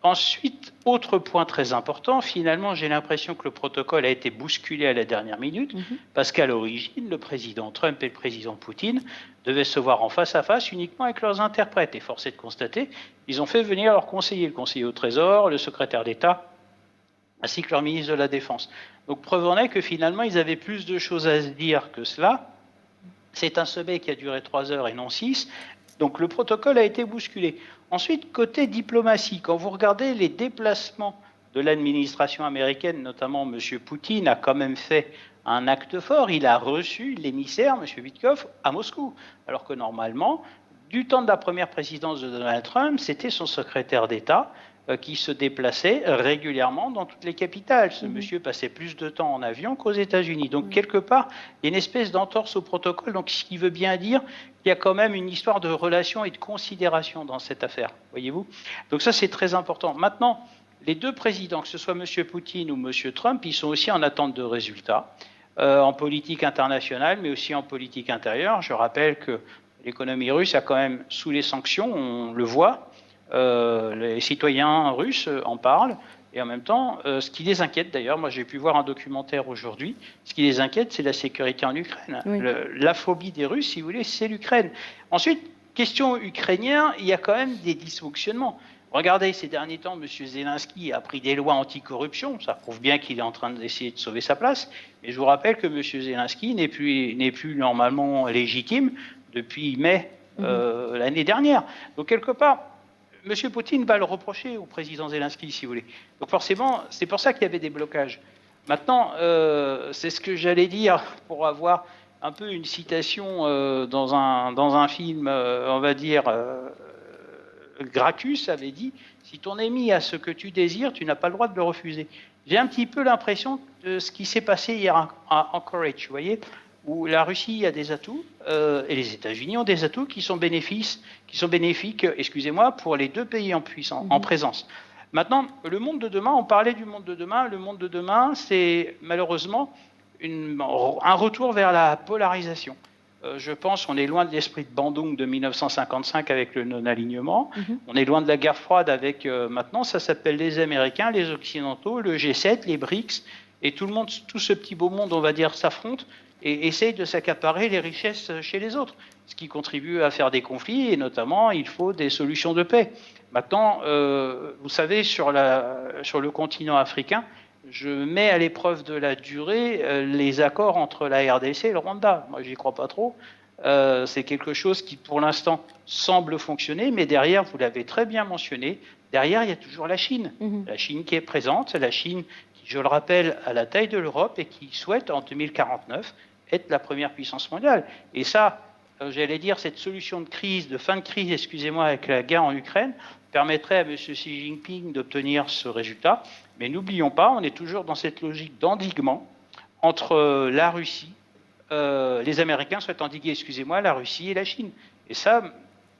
Ensuite, autre point très important, finalement, j'ai l'impression que le protocole a été bousculé à la dernière minute, parce qu'à l'origine, le président Trump et le président Poutine devaient se voir en face à face uniquement avec leurs interprètes. Et force est de constater, ils ont fait venir leurs conseillers, le conseiller au Trésor, le secrétaire d'État, ainsi que leur ministre de la Défense. Donc preuve en est que finalement, ils avaient plus de choses à se dire que cela. C'est un sommet qui a duré 3 heures et non 6. Donc le protocole a été bousculé. Ensuite, côté diplomatie, quand vous regardez les déplacements de l'administration américaine, notamment M. Poutine a quand même fait un acte fort. Il a reçu l'émissaire, M. Witkoff, à Moscou. Alors que normalement, du temps de la première présidence de Donald Trump, c'était son secrétaire d'État qui se déplaçait régulièrement dans toutes les capitales. Ce monsieur passait plus de temps en avion qu'aux États-Unis. Donc, quelque part, il y a une espèce d'entorse au protocole. Donc, ce qui veut bien dire qu'il y a quand même une histoire de relation et de considération dans cette affaire. Voyez-vous ? Donc, ça, c'est très important. Maintenant, les deux présidents, que ce soit M. Poutine ou M. Trump, ils sont aussi en attente de résultats en politique internationale, mais aussi en politique intérieure. Je rappelle que l'économie russe a quand même, sous les sanctions, on le voit, les citoyens russes en parlent, et en même temps, ce qui les inquiète d'ailleurs, moi j'ai pu voir un documentaire aujourd'hui, ce qui les inquiète, c'est la sécurité en Ukraine. Oui. La phobie des Russes, si vous voulez, c'est l'Ukraine. Ensuite, question ukrainienne, il y a quand même des dysfonctionnements. Regardez, ces derniers temps, M. Zelensky a pris des lois anticorruption, ça prouve bien qu'il est en train d'essayer de sauver sa place, mais je vous rappelle que M. Zelensky n'est plus normalement légitime depuis mai l'année dernière. Donc quelque part, M. Poutine va le reprocher au président Zelensky, si vous voulez. Donc forcément, c'est pour ça qu'il y avait des blocages. Maintenant, c'est ce que j'allais dire pour avoir un peu une citation dans un film, on va dire, Gracchus avait dit « Si ton ennemi a ce que tu désires, tu n'as pas le droit de le refuser ». J'ai un petit peu l'impression de ce qui s'est passé hier à Anchorage, vous voyez, où la Russie a des atouts et les États-Unis ont des atouts qui sont bénéfiques, excusez-moi, pour les deux pays en présence. Maintenant, le monde de demain, on parlait du monde de demain. Le monde de demain, c'est malheureusement un retour vers la polarisation. Je pense qu'on est loin de l'esprit de Bandung de 1955 avec le non-alignement. On est loin de la guerre froide avec, maintenant, ça s'appelle les Américains, les Occidentaux, le G7, les BRICS, et tout ce petit beau monde, on va dire, s'affronte et essaye de s'accaparer les richesses chez les autres, ce qui contribue à faire des conflits, et notamment, il faut des solutions de paix. Maintenant, vous savez, sur le continent africain, je mets à l'épreuve de la durée les accords entre la RDC et le Rwanda. Moi, j'y crois pas trop. C'est quelque chose qui, pour l'instant, semble fonctionner, mais derrière, vous l'avez très bien mentionné, derrière, il y a toujours la Chine. La Chine qui est présente, la Chine qui, je le rappelle, a la taille de l'Europe et qui souhaite, en 2049, être la première puissance mondiale. Et ça, j'allais dire, cette solution de fin de crise, excusez-moi, avec la guerre en Ukraine, permettrait à M. Xi Jinping d'obtenir ce résultat. Mais n'oublions pas, on est toujours dans cette logique d'endiguement entre la Russie, les Américains souhaitent endiguer, excusez-moi, la Russie et la Chine. Et ça,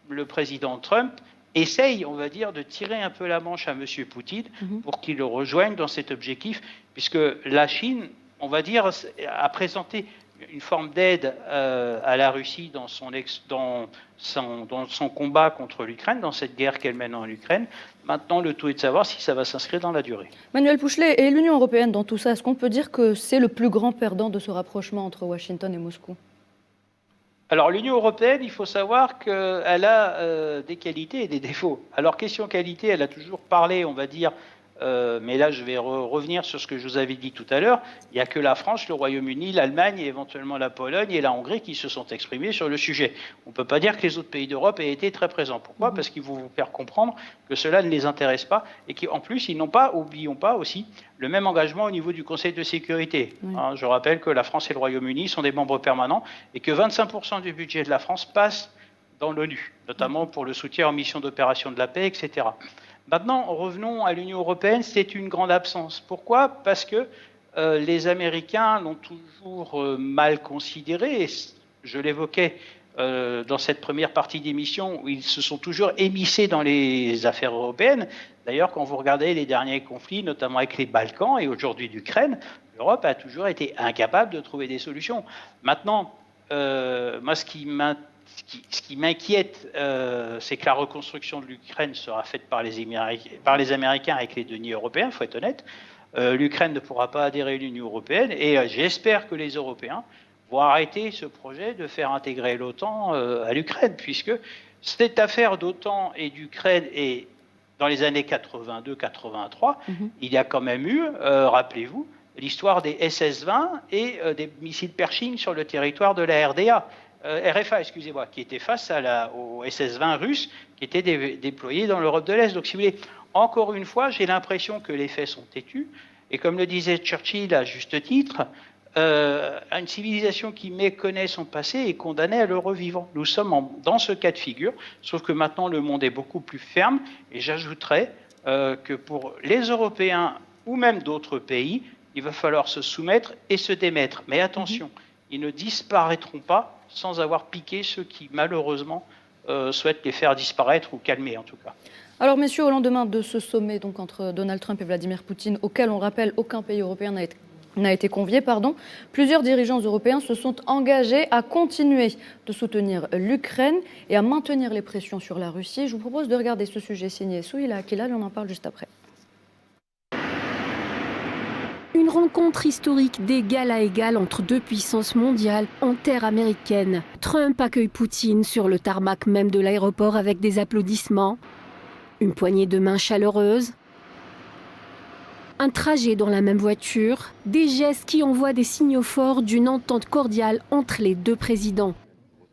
le président Trump essaye, on va dire, de tirer un peu la manche à M. Poutine pour qu'il le rejoigne dans cet objectif, puisque la Chine, on va dire, a présenté une forme d'aide à la Russie dans son combat contre l'Ukraine, dans cette guerre qu'elle mène en Ukraine. Maintenant, le tout est de savoir si ça va s'inscrire dans la durée. Manuel Pouchelet, et l'Union européenne dans tout ça, est-ce qu'on peut dire que c'est le plus grand perdant de ce rapprochement entre Washington et Moscou ? Alors, l'Union européenne, il faut savoir qu'elle a des qualités et des défauts. Alors, question qualité, elle a toujours parlé, on va dire, mais là, je vais revenir sur ce que je vous avais dit tout à l'heure. Il n'y a que la France, le Royaume-Uni, l'Allemagne et éventuellement la Pologne et la Hongrie qui se sont exprimés sur le sujet. On ne peut pas dire que les autres pays d'Europe aient été très présents. Pourquoi ? Parce qu'ils vont vous faire comprendre que cela ne les intéresse pas et qu'en plus, ils n'ont pas, oublions pas aussi, le même engagement au niveau du Conseil de sécurité. Je rappelle que la France et le Royaume-Uni sont des membres permanents et que 25% du budget de la France passe dans l'ONU, notamment pour le soutien aux missions d'opération de la paix, etc. Maintenant, revenons à l'Union européenne, c'est une grande absence. Pourquoi ? Parce que les Américains l'ont toujours mal considéré, et je l'évoquais dans cette première partie d'émission, où ils se sont toujours émissés dans les affaires européennes. D'ailleurs, quand vous regardez les derniers conflits, notamment avec les Balkans et aujourd'hui l'Ukraine, l'Europe a toujours été incapable de trouver des solutions. Maintenant, moi, ce qui m'inquiète, c'est que la reconstruction de l'Ukraine sera faite par les Américains avec les deniers européens, il faut être honnête. L'Ukraine ne pourra pas adhérer à l'Union européenne et j'espère que les Européens vont arrêter ce projet de faire intégrer l'OTAN à l'Ukraine, puisque cette affaire d'OTAN et d'Ukraine est dans les années 82-83, il y a quand même eu, rappelez-vous, l'histoire des SS-20 et des missiles Pershing sur le territoire de la RFA, excusez-moi, qui était face aux SS-20 russes qui étaient déployés dans l'Europe de l'Est. Donc, si vous voulez, encore une fois, j'ai l'impression que les faits sont têtus. Et comme le disait Churchill à juste titre, une civilisation qui méconnaît son passé est condamnée à le revivre. Nous sommes dans ce cas de figure, sauf que maintenant le monde est beaucoup plus ferme, et j'ajouterais que pour les Européens ou même d'autres pays, il va falloir se soumettre et se démettre. Mais attention, ils ne disparaîtront pas sans avoir piqué ceux qui malheureusement souhaitent les faire disparaître ou calmer en tout cas. Alors messieurs, au lendemain de ce sommet donc, entre Donald Trump et Vladimir Poutine, auquel on rappelle aucun pays européen n'a été convié, plusieurs dirigeants européens se sont engagés à continuer de soutenir l'Ukraine et à maintenir les pressions sur la Russie. Je vous propose de regarder ce sujet signé Souheila Akhilal, on en parle juste après. Une rencontre historique d'égal à égal entre deux puissances mondiales en terre américaine. Trump accueille Poutine sur le tarmac même de l'aéroport avec des applaudissements, une poignée de main chaleureuse, un trajet dans la même voiture, des gestes qui envoient des signaux forts d'une entente cordiale entre les deux présidents.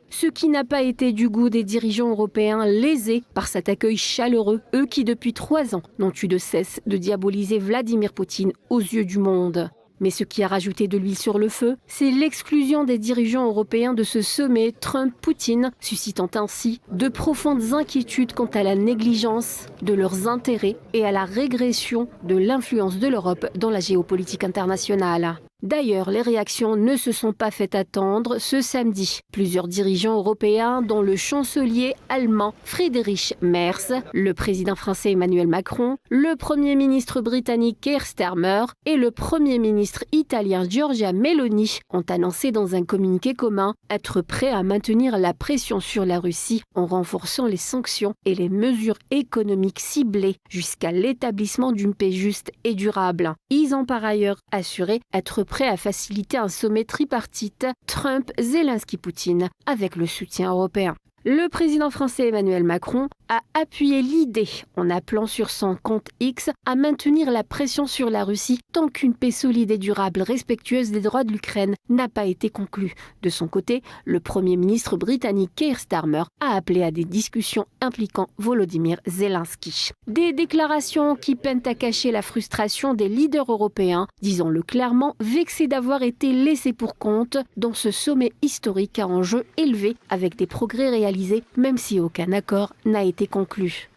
Ce qui n'a pas été du goût des dirigeants européens lésés par cet accueil chaleureux, eux qui depuis 3 ans n'ont eu de cesse de diaboliser Vladimir Poutine aux yeux du monde. Mais ce qui a rajouté de l'huile sur le feu, c'est l'exclusion des dirigeants européens de ce sommet Trump-Poutine, suscitant ainsi de profondes inquiétudes quant à la négligence de leurs intérêts et à la régression de l'influence de l'Europe dans la géopolitique internationale. D'ailleurs, les réactions ne se sont pas fait attendre ce samedi. Plusieurs dirigeants européens, dont le chancelier allemand Friedrich Merz, le président français Emmanuel Macron, le premier ministre britannique Keir Starmer et le premier ministre italien Giorgia Meloni, ont annoncé dans un communiqué commun être prêts à maintenir la pression sur la Russie en renforçant les sanctions et les mesures économiques ciblées jusqu'à l'établissement d'une paix juste et durable. Ils ont par ailleurs assuré être prêt à faciliter un sommet tripartite Trump-Zelensky-Poutine avec le soutien européen. Le président français Emmanuel Macron a appuyé l'idée, en appelant sur son compte X, à maintenir la pression sur la Russie tant qu'une paix solide et durable respectueuse des droits de l'Ukraine n'a pas été conclue. De son côté, le Premier ministre britannique Keir Starmer a appelé à des discussions impliquant Volodymyr Zelensky. Des déclarations qui peinent à cacher la frustration des leaders européens, disons-le clairement, vexés d'avoir été laissés pour compte dans ce sommet historique à enjeu élevé avec des progrès réalisés même si aucun accord n'a été conclu.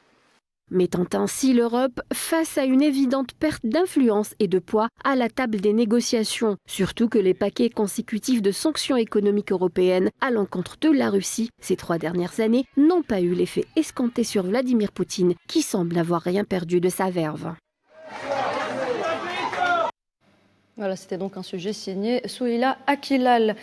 Mettant ainsi l'Europe face à une évidente perte d'influence et de poids à la table des négociations, surtout que les paquets consécutifs de sanctions économiques européennes à l'encontre de la Russie ces 3 dernières années n'ont pas eu l'effet escompté sur Vladimir Poutine, qui semble n'avoir rien perdu de sa verve. Voilà, c'était donc un sujet signé Souheila Akhilal.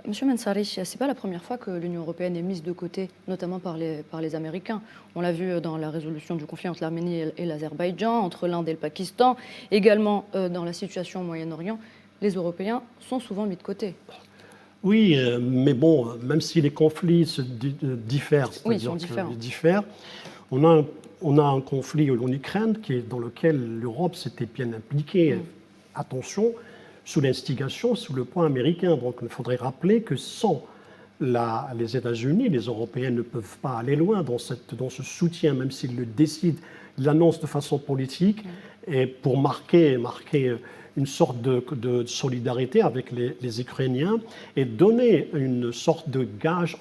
Monsieur Mensari, ce n'est pas la première fois que l'Union européenne est mise de côté, notamment par les Américains. On l'a vu dans la résolution du conflit entre l'Arménie et l'Azerbaïdjan, entre l'Inde et le Pakistan, également dans la situation au Moyen-Orient. Les Européens sont souvent mis de côté. Oui, mais bon, même si les conflits diffèrent, oui, ils sont différents. On a un conflit en Ukraine dans lequel l'Europe s'était bien impliquée. Attention, sous l'instigation, sous le point américain. Donc il faudrait rappeler que sans les États-Unis, les Européens ne peuvent pas aller loin dans ce soutien, même s'ils le décident, ils l'annoncent de façon politique, et pour marquer une sorte de solidarité avec les Ukrainiens et donner une sorte de gage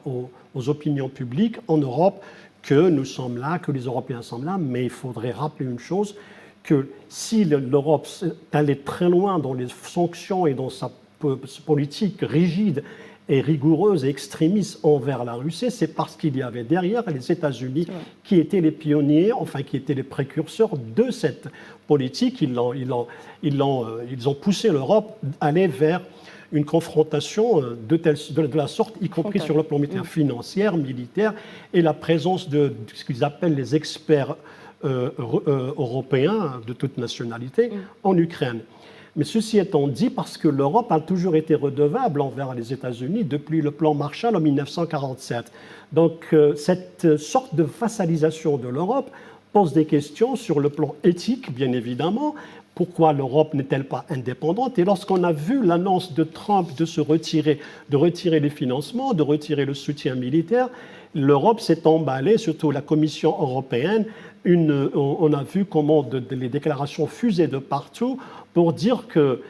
aux opinions publiques en Europe que nous sommes là, que les Européens sont là, mais il faudrait rappeler une chose, que si l'Europe allait très loin dans les sanctions et dans sa politique rigide et rigoureuse et extrémiste envers la Russie, c'est parce qu'il y avait derrière les États-Unis qui étaient les pionniers, qui étaient les précurseurs de cette politique. Ils ont poussé l'Europe à aller vers une confrontation de la sorte, y compris sur le plan financier, militaire, et la présence de ce qu'ils appellent les experts européens de toute nationalité en Ukraine. Mais ceci étant dit, parce que l'Europe a toujours été redevable envers les États-Unis depuis le plan Marshall en 1947. Donc cette sorte de vassalisation de l'Europe pose des questions sur le plan éthique, bien évidemment. Pourquoi l'Europe n'est-elle pas indépendante? Et lorsqu'on a vu l'annonce de Trump de retirer les financements, de retirer le soutien militaire, l'Europe s'est emballée, surtout la Commission européenne. On a vu comment les déclarations fusaient de partout pour dire que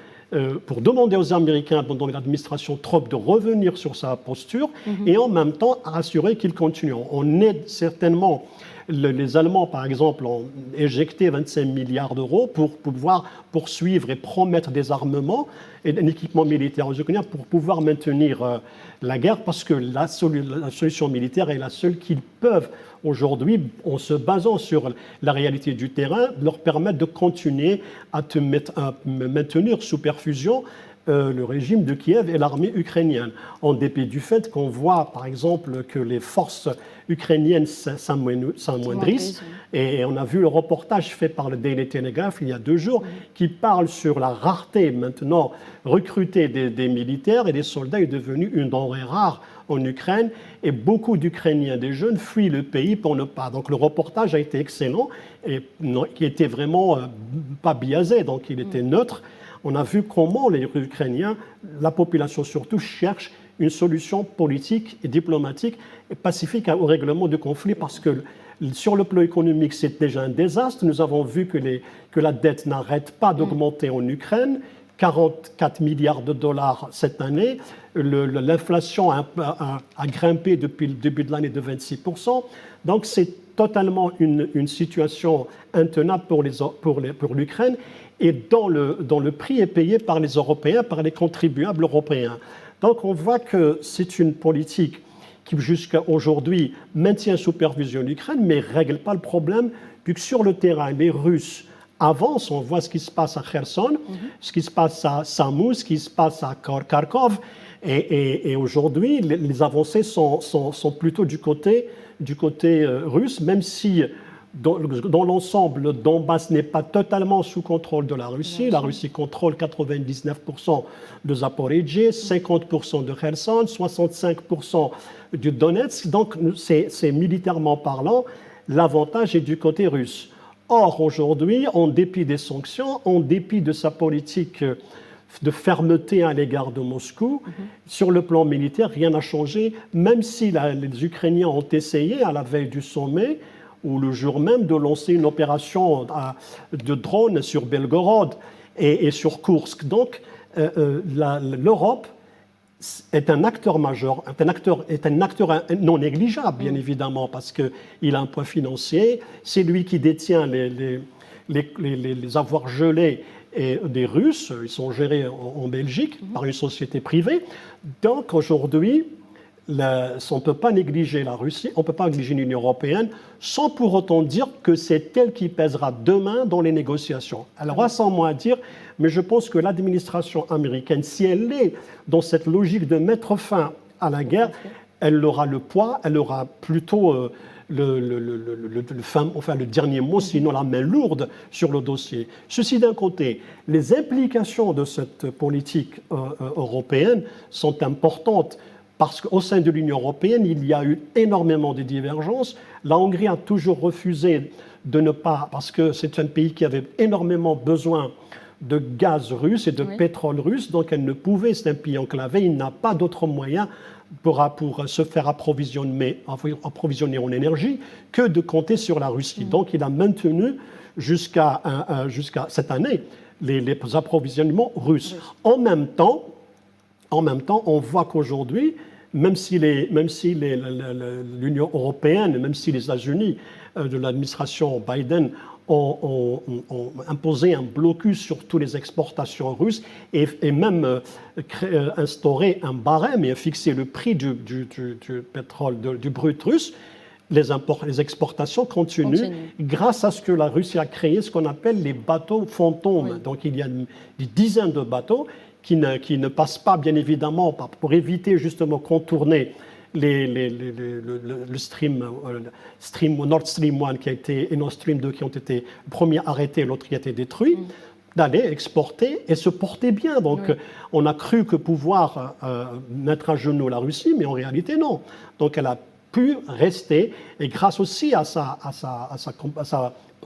pour demander aux Américains, pendant l'administration Trump, de revenir sur sa posture et en même temps assurer qu'ils continuent. On aide certainement les Allemands, par exemple, ont éjecté 25 milliards d'euros pour pouvoir poursuivre et promettre des armements et un équipement militaire aux Ukrainiens pour pouvoir maintenir la guerre, parce que la solution militaire est la seule qu'ils peuvent aujourd'hui, en se basant sur la réalité du terrain, leur permettre de continuer à maintenir sous perfusion le régime de Kiev et l'armée ukrainienne, en dépit du fait qu'on voit, par exemple, que les forces ukrainiennes s'amoindrissent. Et on a vu le reportage fait par le Daily Telegraph il y a 2 jours qui parle sur la rareté maintenant recruter des militaires et des soldats est devenu une denrée rare en Ukraine, et beaucoup d'Ukrainiens, des jeunes, fuient le pays pour ne pas. Donc le reportage a été excellent et qui était vraiment pas biaisé, donc il était neutre. On a vu comment les Ukrainiens, la population surtout, cherchent une solution politique et diplomatique et pacifique au règlement du conflit, parce que sur le plan économique, c'est déjà un désastre. Nous avons vu que la dette n'arrête pas d'augmenter en Ukraine, 44 milliards de dollars cette année. L'inflation a grimpé depuis le début de l'année de 26%. Donc c'est totalement une situation intenable pour l'Ukraine. Et dont le prix est payé par les Européens, par les contribuables européens. Donc on voit que c'est une politique qui jusqu'à aujourd'hui maintient sous perfusion l'Ukraine, mais ne règle pas le problème, puisque sur le terrain, les Russes avancent. On voit ce qui se passe à Kherson, ce qui se passe à Samou, ce qui se passe à Kharkov. Et aujourd'hui, les avancées sont plutôt du côté russe, même si dans l'ensemble, le Donbass n'est pas totalement sous contrôle de la Russie. La Russie contrôle 99% de Zaporijie, 50% de Kherson, 65% du Donetsk. Donc, c'est militairement parlant, l'avantage est du côté russe. Or, aujourd'hui, en dépit des sanctions, en dépit de sa politique de fermeté à l'égard de Moscou, sur le plan militaire, rien n'a changé, même si les Ukrainiens ont essayé, à la veille du sommet, ou le jour même, de lancer une opération de drone sur Belgorod et sur Koursk. Donc, l'Europe est un acteur majeur, est un acteur non négligeable, bien évidemment, parce qu'il a un poids financier. C'est lui qui détient les avoirs gelés des Russes. Ils sont gérés en Belgique par une société privée. Donc, aujourd'hui, on ne peut pas négliger la Russie, on ne peut pas négliger l'Union européenne, sans pour autant dire que c'est elle qui pèsera demain dans les négociations. Alors, sans moi à dire, mais je pense que l'administration américaine, si elle est dans cette logique de mettre fin à la guerre, elle aura le poids, elle aura plutôt le dernier mot, sinon la main lourde sur le dossier. Ceci d'un côté, les implications de cette politique européenne sont importantes. Parce qu'au sein de l'Union européenne, il y a eu énormément de divergences. La Hongrie a toujours refusé de ne pas, parce que c'est un pays qui avait énormément besoin de gaz russe et de pétrole russe, donc elle ne pouvait, c'est un pays enclavé, il n'a pas d'autre moyen pour se faire approvisionner en énergie que de compter sur la Russie. Donc il a maintenu jusqu'à cette année les approvisionnements russes. En même temps, on voit qu'aujourd'hui, même si l'Union européenne, même si les États-Unis de l'administration Biden ont imposé un blocus sur toutes les exportations russes et même instauré un barème et fixé le prix du pétrole, du brut russe, les exportations continuent grâce à ce que la Russie a créé, ce qu'on appelle les bateaux fantômes. Donc il y a des dizaines de bateaux qui ne passent pas, bien évidemment, pour éviter justement contourner le Nord Stream 1 et Nord Stream 2 qui ont été le premier arrêté, l'autre qui a été détruit, d'aller exporter et se porter bien. Donc on a cru que pouvoir mettre à genoux la Russie, mais en réalité non. Donc elle a pu rester, et grâce aussi à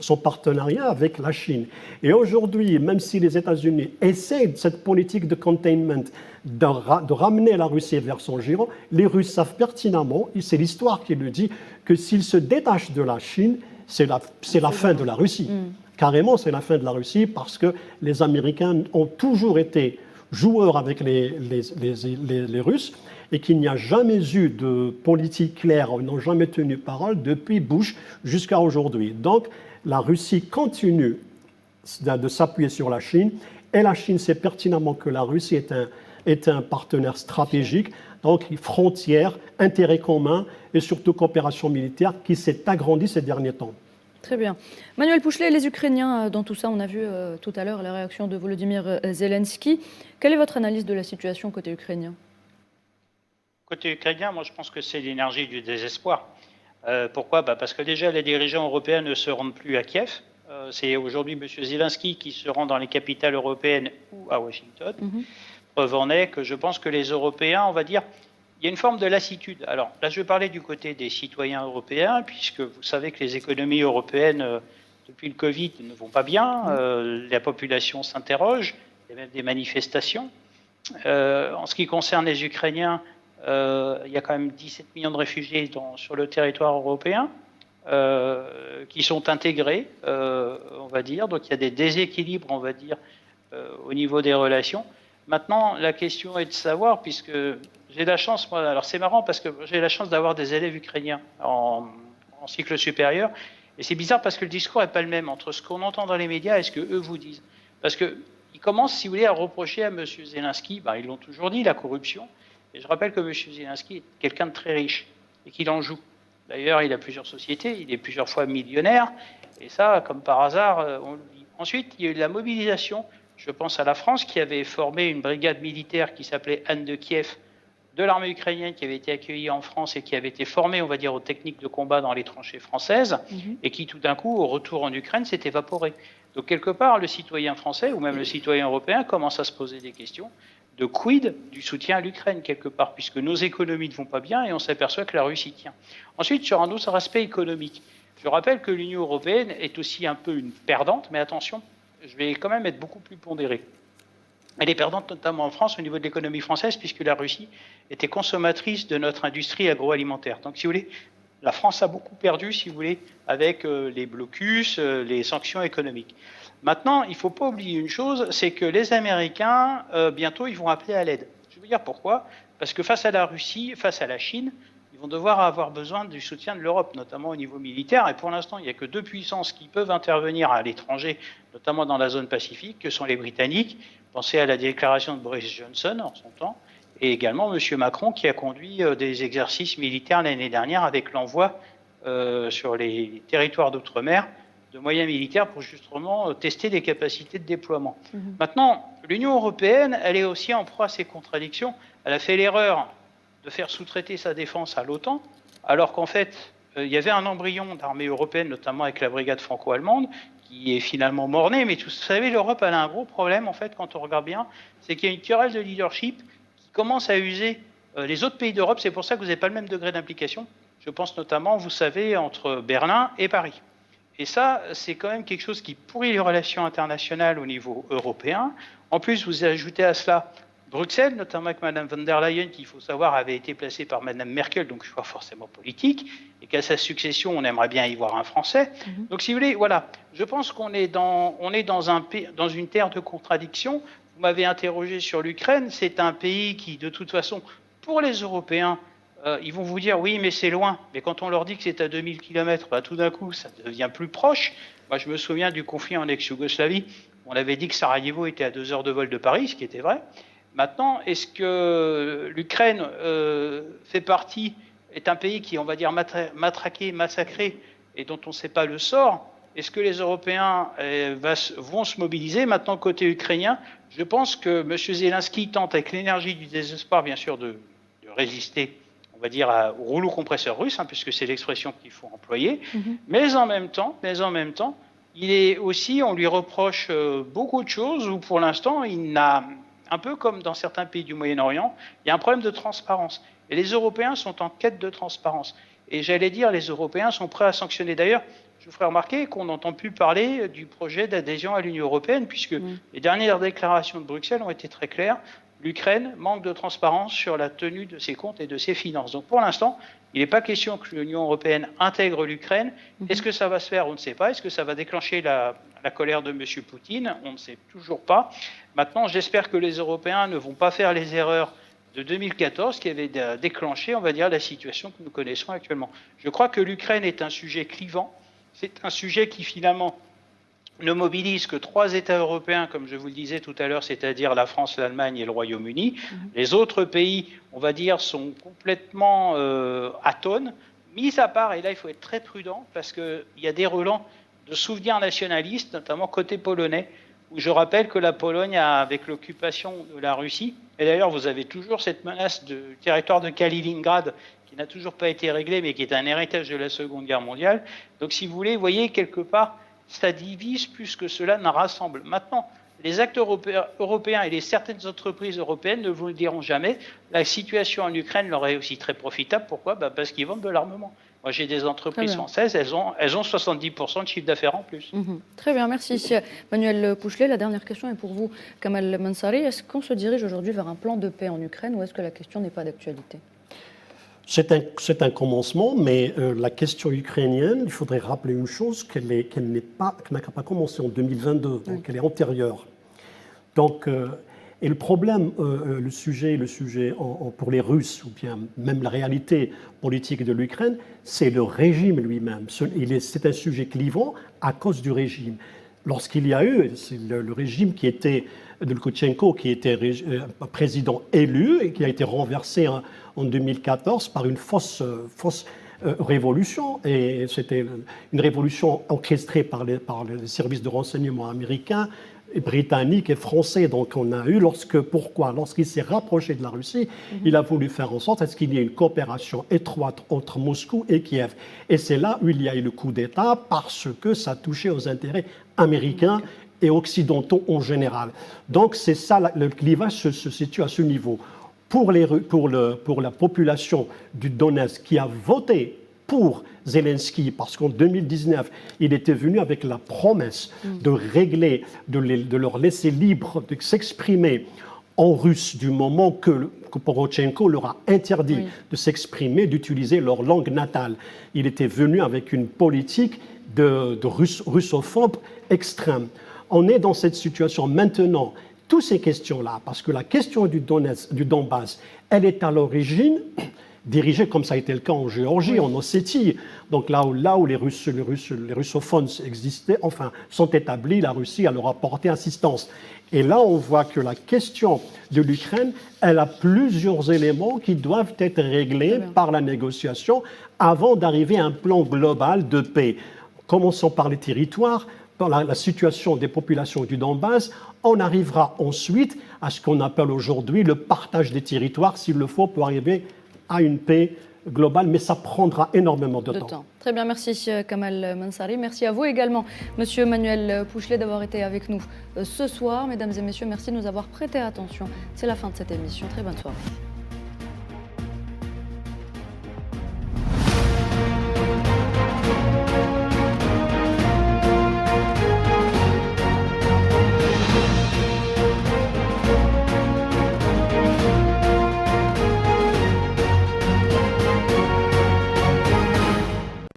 son partenariat avec la Chine. Et aujourd'hui, même si les États-Unis essaient cette politique de containment, de ramener la Russie vers son giron, les Russes savent pertinemment, et c'est l'histoire qui le dit, que s'ils se détachent de la Chine, c'est la fin de la Russie. Carrément, c'est la fin de la Russie parce que les Américains ont toujours été joueurs avec les Russes et qu'il n'y a jamais eu de politique claire, ils n'ont jamais tenu parole depuis Bush jusqu'à aujourd'hui. Donc, la Russie continue de s'appuyer sur la Chine et la Chine sait pertinemment que la Russie est un partenaire stratégique, donc frontières, intérêts communs et surtout coopération militaire qui s'est agrandie ces derniers temps. Très bien. Manuel Pouchelet, les Ukrainiens, dans tout ça, on a vu tout à l'heure la réaction de Volodymyr Zelensky. Quelle est votre analyse de la situation côté ukrainien ? Côté ukrainien, moi je pense que c'est l'énergie du désespoir. Pourquoi ? Parce que déjà les dirigeants européens ne se rendent plus à Kiev. C'est aujourd'hui M. Zelensky qui se rend dans les capitales européennes ou à Washington. Preuve en est que je pense que les Européens, on va dire, il y a une forme de lassitude. Alors là, je vais parler du côté des citoyens européens, puisque vous savez que les économies européennes, depuis le Covid, ne vont pas bien. La population s'interroge, il y a même des manifestations. En ce qui concerne les Ukrainiens, il y a quand même 17 millions de réfugiés sur le territoire européen qui sont intégrés, on va dire. Donc il y a des déséquilibres, on va dire, au niveau des relations. Maintenant, la question est de savoir, puisque j'ai la chance, moi, alors c'est marrant parce que j'ai la chance d'avoir des élèves ukrainiens en cycle supérieur, et c'est bizarre parce que le discours n'est pas le même entre ce qu'on entend dans les médias et ce qu'eux vous disent. Parce qu'ils commencent, si vous voulez, à reprocher à M. Zelensky, ils l'ont toujours dit, la corruption. Et je rappelle que M. Zelensky est quelqu'un de très riche et qu'il en joue. D'ailleurs, il a plusieurs sociétés, il est plusieurs fois millionnaire, et ça, comme par hasard, on le dit. Ensuite, il y a eu de la mobilisation. Je pense à la France qui avait formé une brigade militaire qui s'appelait Anne de Kiev, de l'armée ukrainienne qui avait été accueillie en France et qui avait été formée, on va dire, aux techniques de combat dans les tranchées françaises, et qui tout d'un coup, au retour en Ukraine, s'est évaporée. Donc quelque part, le citoyen français ou même le citoyen européen commence à se poser des questions de quid du soutien à l'Ukraine quelque part, puisque nos économies ne vont pas bien et on s'aperçoit que la Russie tient. Ensuite, sur un autre aspect économique, je rappelle que l'Union européenne est aussi un peu une perdante, mais attention, je vais quand même être beaucoup plus pondéré. Elle est perdante notamment en France au niveau de l'économie française, puisque la Russie était consommatrice de notre industrie agroalimentaire. Donc, si vous voulez, la France a beaucoup perdu, si vous voulez, avec les blocus, les sanctions économiques. Maintenant, il ne faut pas oublier une chose, c'est que les Américains, bientôt, ils vont appeler à l'aide. Je vais vous dire pourquoi. Parce que face à la Russie, face à la Chine, ils vont devoir avoir besoin du soutien de l'Europe, notamment au niveau militaire. Et pour l'instant, il n'y a que deux puissances qui peuvent intervenir à l'étranger, notamment dans la zone Pacifique, que sont les Britanniques. Pensez à la déclaration de Boris Johnson en son temps, et également M. Macron qui a conduit des exercices militaires l'année dernière avec l'envoi sur les territoires d'outre-mer de moyens militaires pour justement tester des capacités de déploiement. Maintenant, l'Union européenne, elle est aussi en proie à ces contradictions. Elle a fait l'erreur de faire sous-traiter sa défense à l'OTAN, alors qu'en fait, il y avait un embryon d'armée européenne, notamment avec la brigade franco-allemande, qui est finalement mort-né. Mais vous savez, l'Europe, elle a un gros problème, en fait, quand on regarde bien, c'est qu'il y a une querelle de leadership qui commence à user les autres pays d'Europe. C'est pour ça que vous n'avez pas le même degré d'implication. Je pense notamment, vous savez, entre Berlin et Paris. Et ça, c'est quand même quelque chose qui pourrit les relations internationales au niveau européen. En plus, vous ajoutez à cela Bruxelles, notamment avec Mme von der Leyen, qui, il faut savoir, avait été placée par Mme Merkel, donc choix forcément politique, et qu'à sa succession, on aimerait bien y voir un Français. Donc, si vous voulez, voilà, je pense qu'on est dans une terre de contradictions. Vous m'avez interrogé sur l'Ukraine. C'est un pays qui, de toute façon, pour les Européens, ils vont vous dire, oui, mais c'est loin. Mais quand on leur dit que c'est à 2000 km, tout d'un coup, ça devient plus proche. Moi, je me souviens du conflit en ex-Yougoslavie. On avait dit que Sarajevo était à 2 heures de vol de Paris, ce qui était vrai. Maintenant, est-ce que l'Ukraine est un pays qui, on va dire, matraqué, massacré, et dont on ne sait pas le sort? Est-ce que les Européens vont se mobiliser? Maintenant, côté ukrainien, je pense que M. Zelensky tente, avec l'énergie du désespoir, bien sûr, de résister, on va dire, au rouleau compresseur russe, puisque c'est l'expression qu'il faut employer. Mais en même temps, il est aussi, on lui reproche beaucoup de choses, où pour l'instant, il n'a... Un peu comme dans certains pays du Moyen-Orient, il y a un problème de transparence. Et les Européens sont en quête de transparence. Et j'allais dire, les Européens sont prêts à sanctionner. D'ailleurs, je vous ferai remarquer qu'on n'entend plus parler du projet d'adhésion à l'Union européenne, puisque les dernières déclarations de Bruxelles ont été très claires. l'Ukraine manque de transparence sur la tenue de ses comptes et de ses finances. Donc pour l'instant, il n'est pas question que l'Union européenne intègre l'Ukraine. Est-ce que ça va se faire? On ne sait pas. Est-ce que ça va déclencher la colère de M. Poutine? On ne sait toujours pas. Maintenant, j'espère que les Européens ne vont pas faire les erreurs de 2014 qui avait déclenché, on va dire, la situation que nous connaissons actuellement. Je crois que l'Ukraine est un sujet clivant. C'est un sujet qui finalement ne mobilise que 3 États européens, comme je vous le disais tout à l'heure, c'est-à-dire la France, l'Allemagne et le Royaume-Uni. Les autres pays, on va dire, sont complètement atones, mis à part, et là il faut être très prudent, parce qu'il y a des relents de souvenirs nationalistes, notamment côté polonais, où je rappelle que la Pologne, avec l'occupation de la Russie, et d'ailleurs vous avez toujours cette menace du territoire de Kaliningrad, qui n'a toujours pas été réglée, mais qui est un héritage de la Seconde Guerre mondiale. Donc si vous voulez, vous voyez, quelque part, ça divise plus que cela ne rassemble. Maintenant, les acteurs européens et certaines entreprises européennes ne vous le diront jamais. La situation en Ukraine leur est aussi très profitable. Pourquoi? Parce qu'ils vendent de l'armement. Moi, j'ai des entreprises françaises, elles ont 70% de chiffre d'affaires en plus. Très bien, merci. Manuel Pouchelet, la dernière question est pour vous, Kamal Mansari. Est-ce qu'on se dirige aujourd'hui vers un plan de paix en Ukraine ou est-ce que la question n'est pas d'actualité? C'est un commencement, mais la question ukrainienne, il faudrait rappeler une chose, qu'elle n'a pas commencé en 2022, donc elle est antérieure. Donc, et le problème, le sujet pour les Russes, ou bien même la réalité politique de l'Ukraine, c'est le régime lui-même. C'est un sujet clivant à cause du régime. Lorsqu'il y a eu, c'est le régime qui était de Loukachenko, qui était un président élu et qui a été renversé en 2014 par une fausse révolution. Et c'était une révolution orchestrée par les services de renseignement américains, britanniques et français. Donc on a eu, lorsqu'il s'est rapproché de la Russie, il a voulu faire en sorte qu'il y ait une coopération étroite entre Moscou et Kiev. Et c'est là où il y a eu le coup d'État, parce que ça touchait aux intérêts américains et occidentaux en général. Donc c'est ça, le clivage se situe à ce niveau. Pour la population du Donetsk qui a voté pour Zelensky, parce qu'en 2019, il était venu avec la promesse de régler, de leur laisser libre de s'exprimer en russe du moment que Poroshenko leur a interdit de s'exprimer, d'utiliser leur langue natale. Il était venu avec une politique de russophobe extrême. On est dans cette situation maintenant. Toutes ces questions-là, parce que la question du Donbass, elle est à l'origine dirigée, comme ça a été le cas en Géorgie, en Ossétie. Donc là où les russophones existaient, sont établis, la Russie leur a porté assistance. Et là, on voit que la question de l'Ukraine, elle a plusieurs éléments qui doivent être réglés par la négociation avant d'arriver à un plan global de paix. Commençons par les territoires, par la situation des populations du Donbass. On arrivera ensuite à ce qu'on appelle aujourd'hui le partage des territoires, s'il le faut, pour arriver à une paix globale, mais ça prendra énormément de temps. Très bien, merci Kamal Mansari. Merci à vous également, Monsieur Manuel Pouchelet, d'avoir été avec nous ce soir. Mesdames et messieurs, merci de nous avoir prêté attention. C'est la fin de cette émission. Très bonne soirée.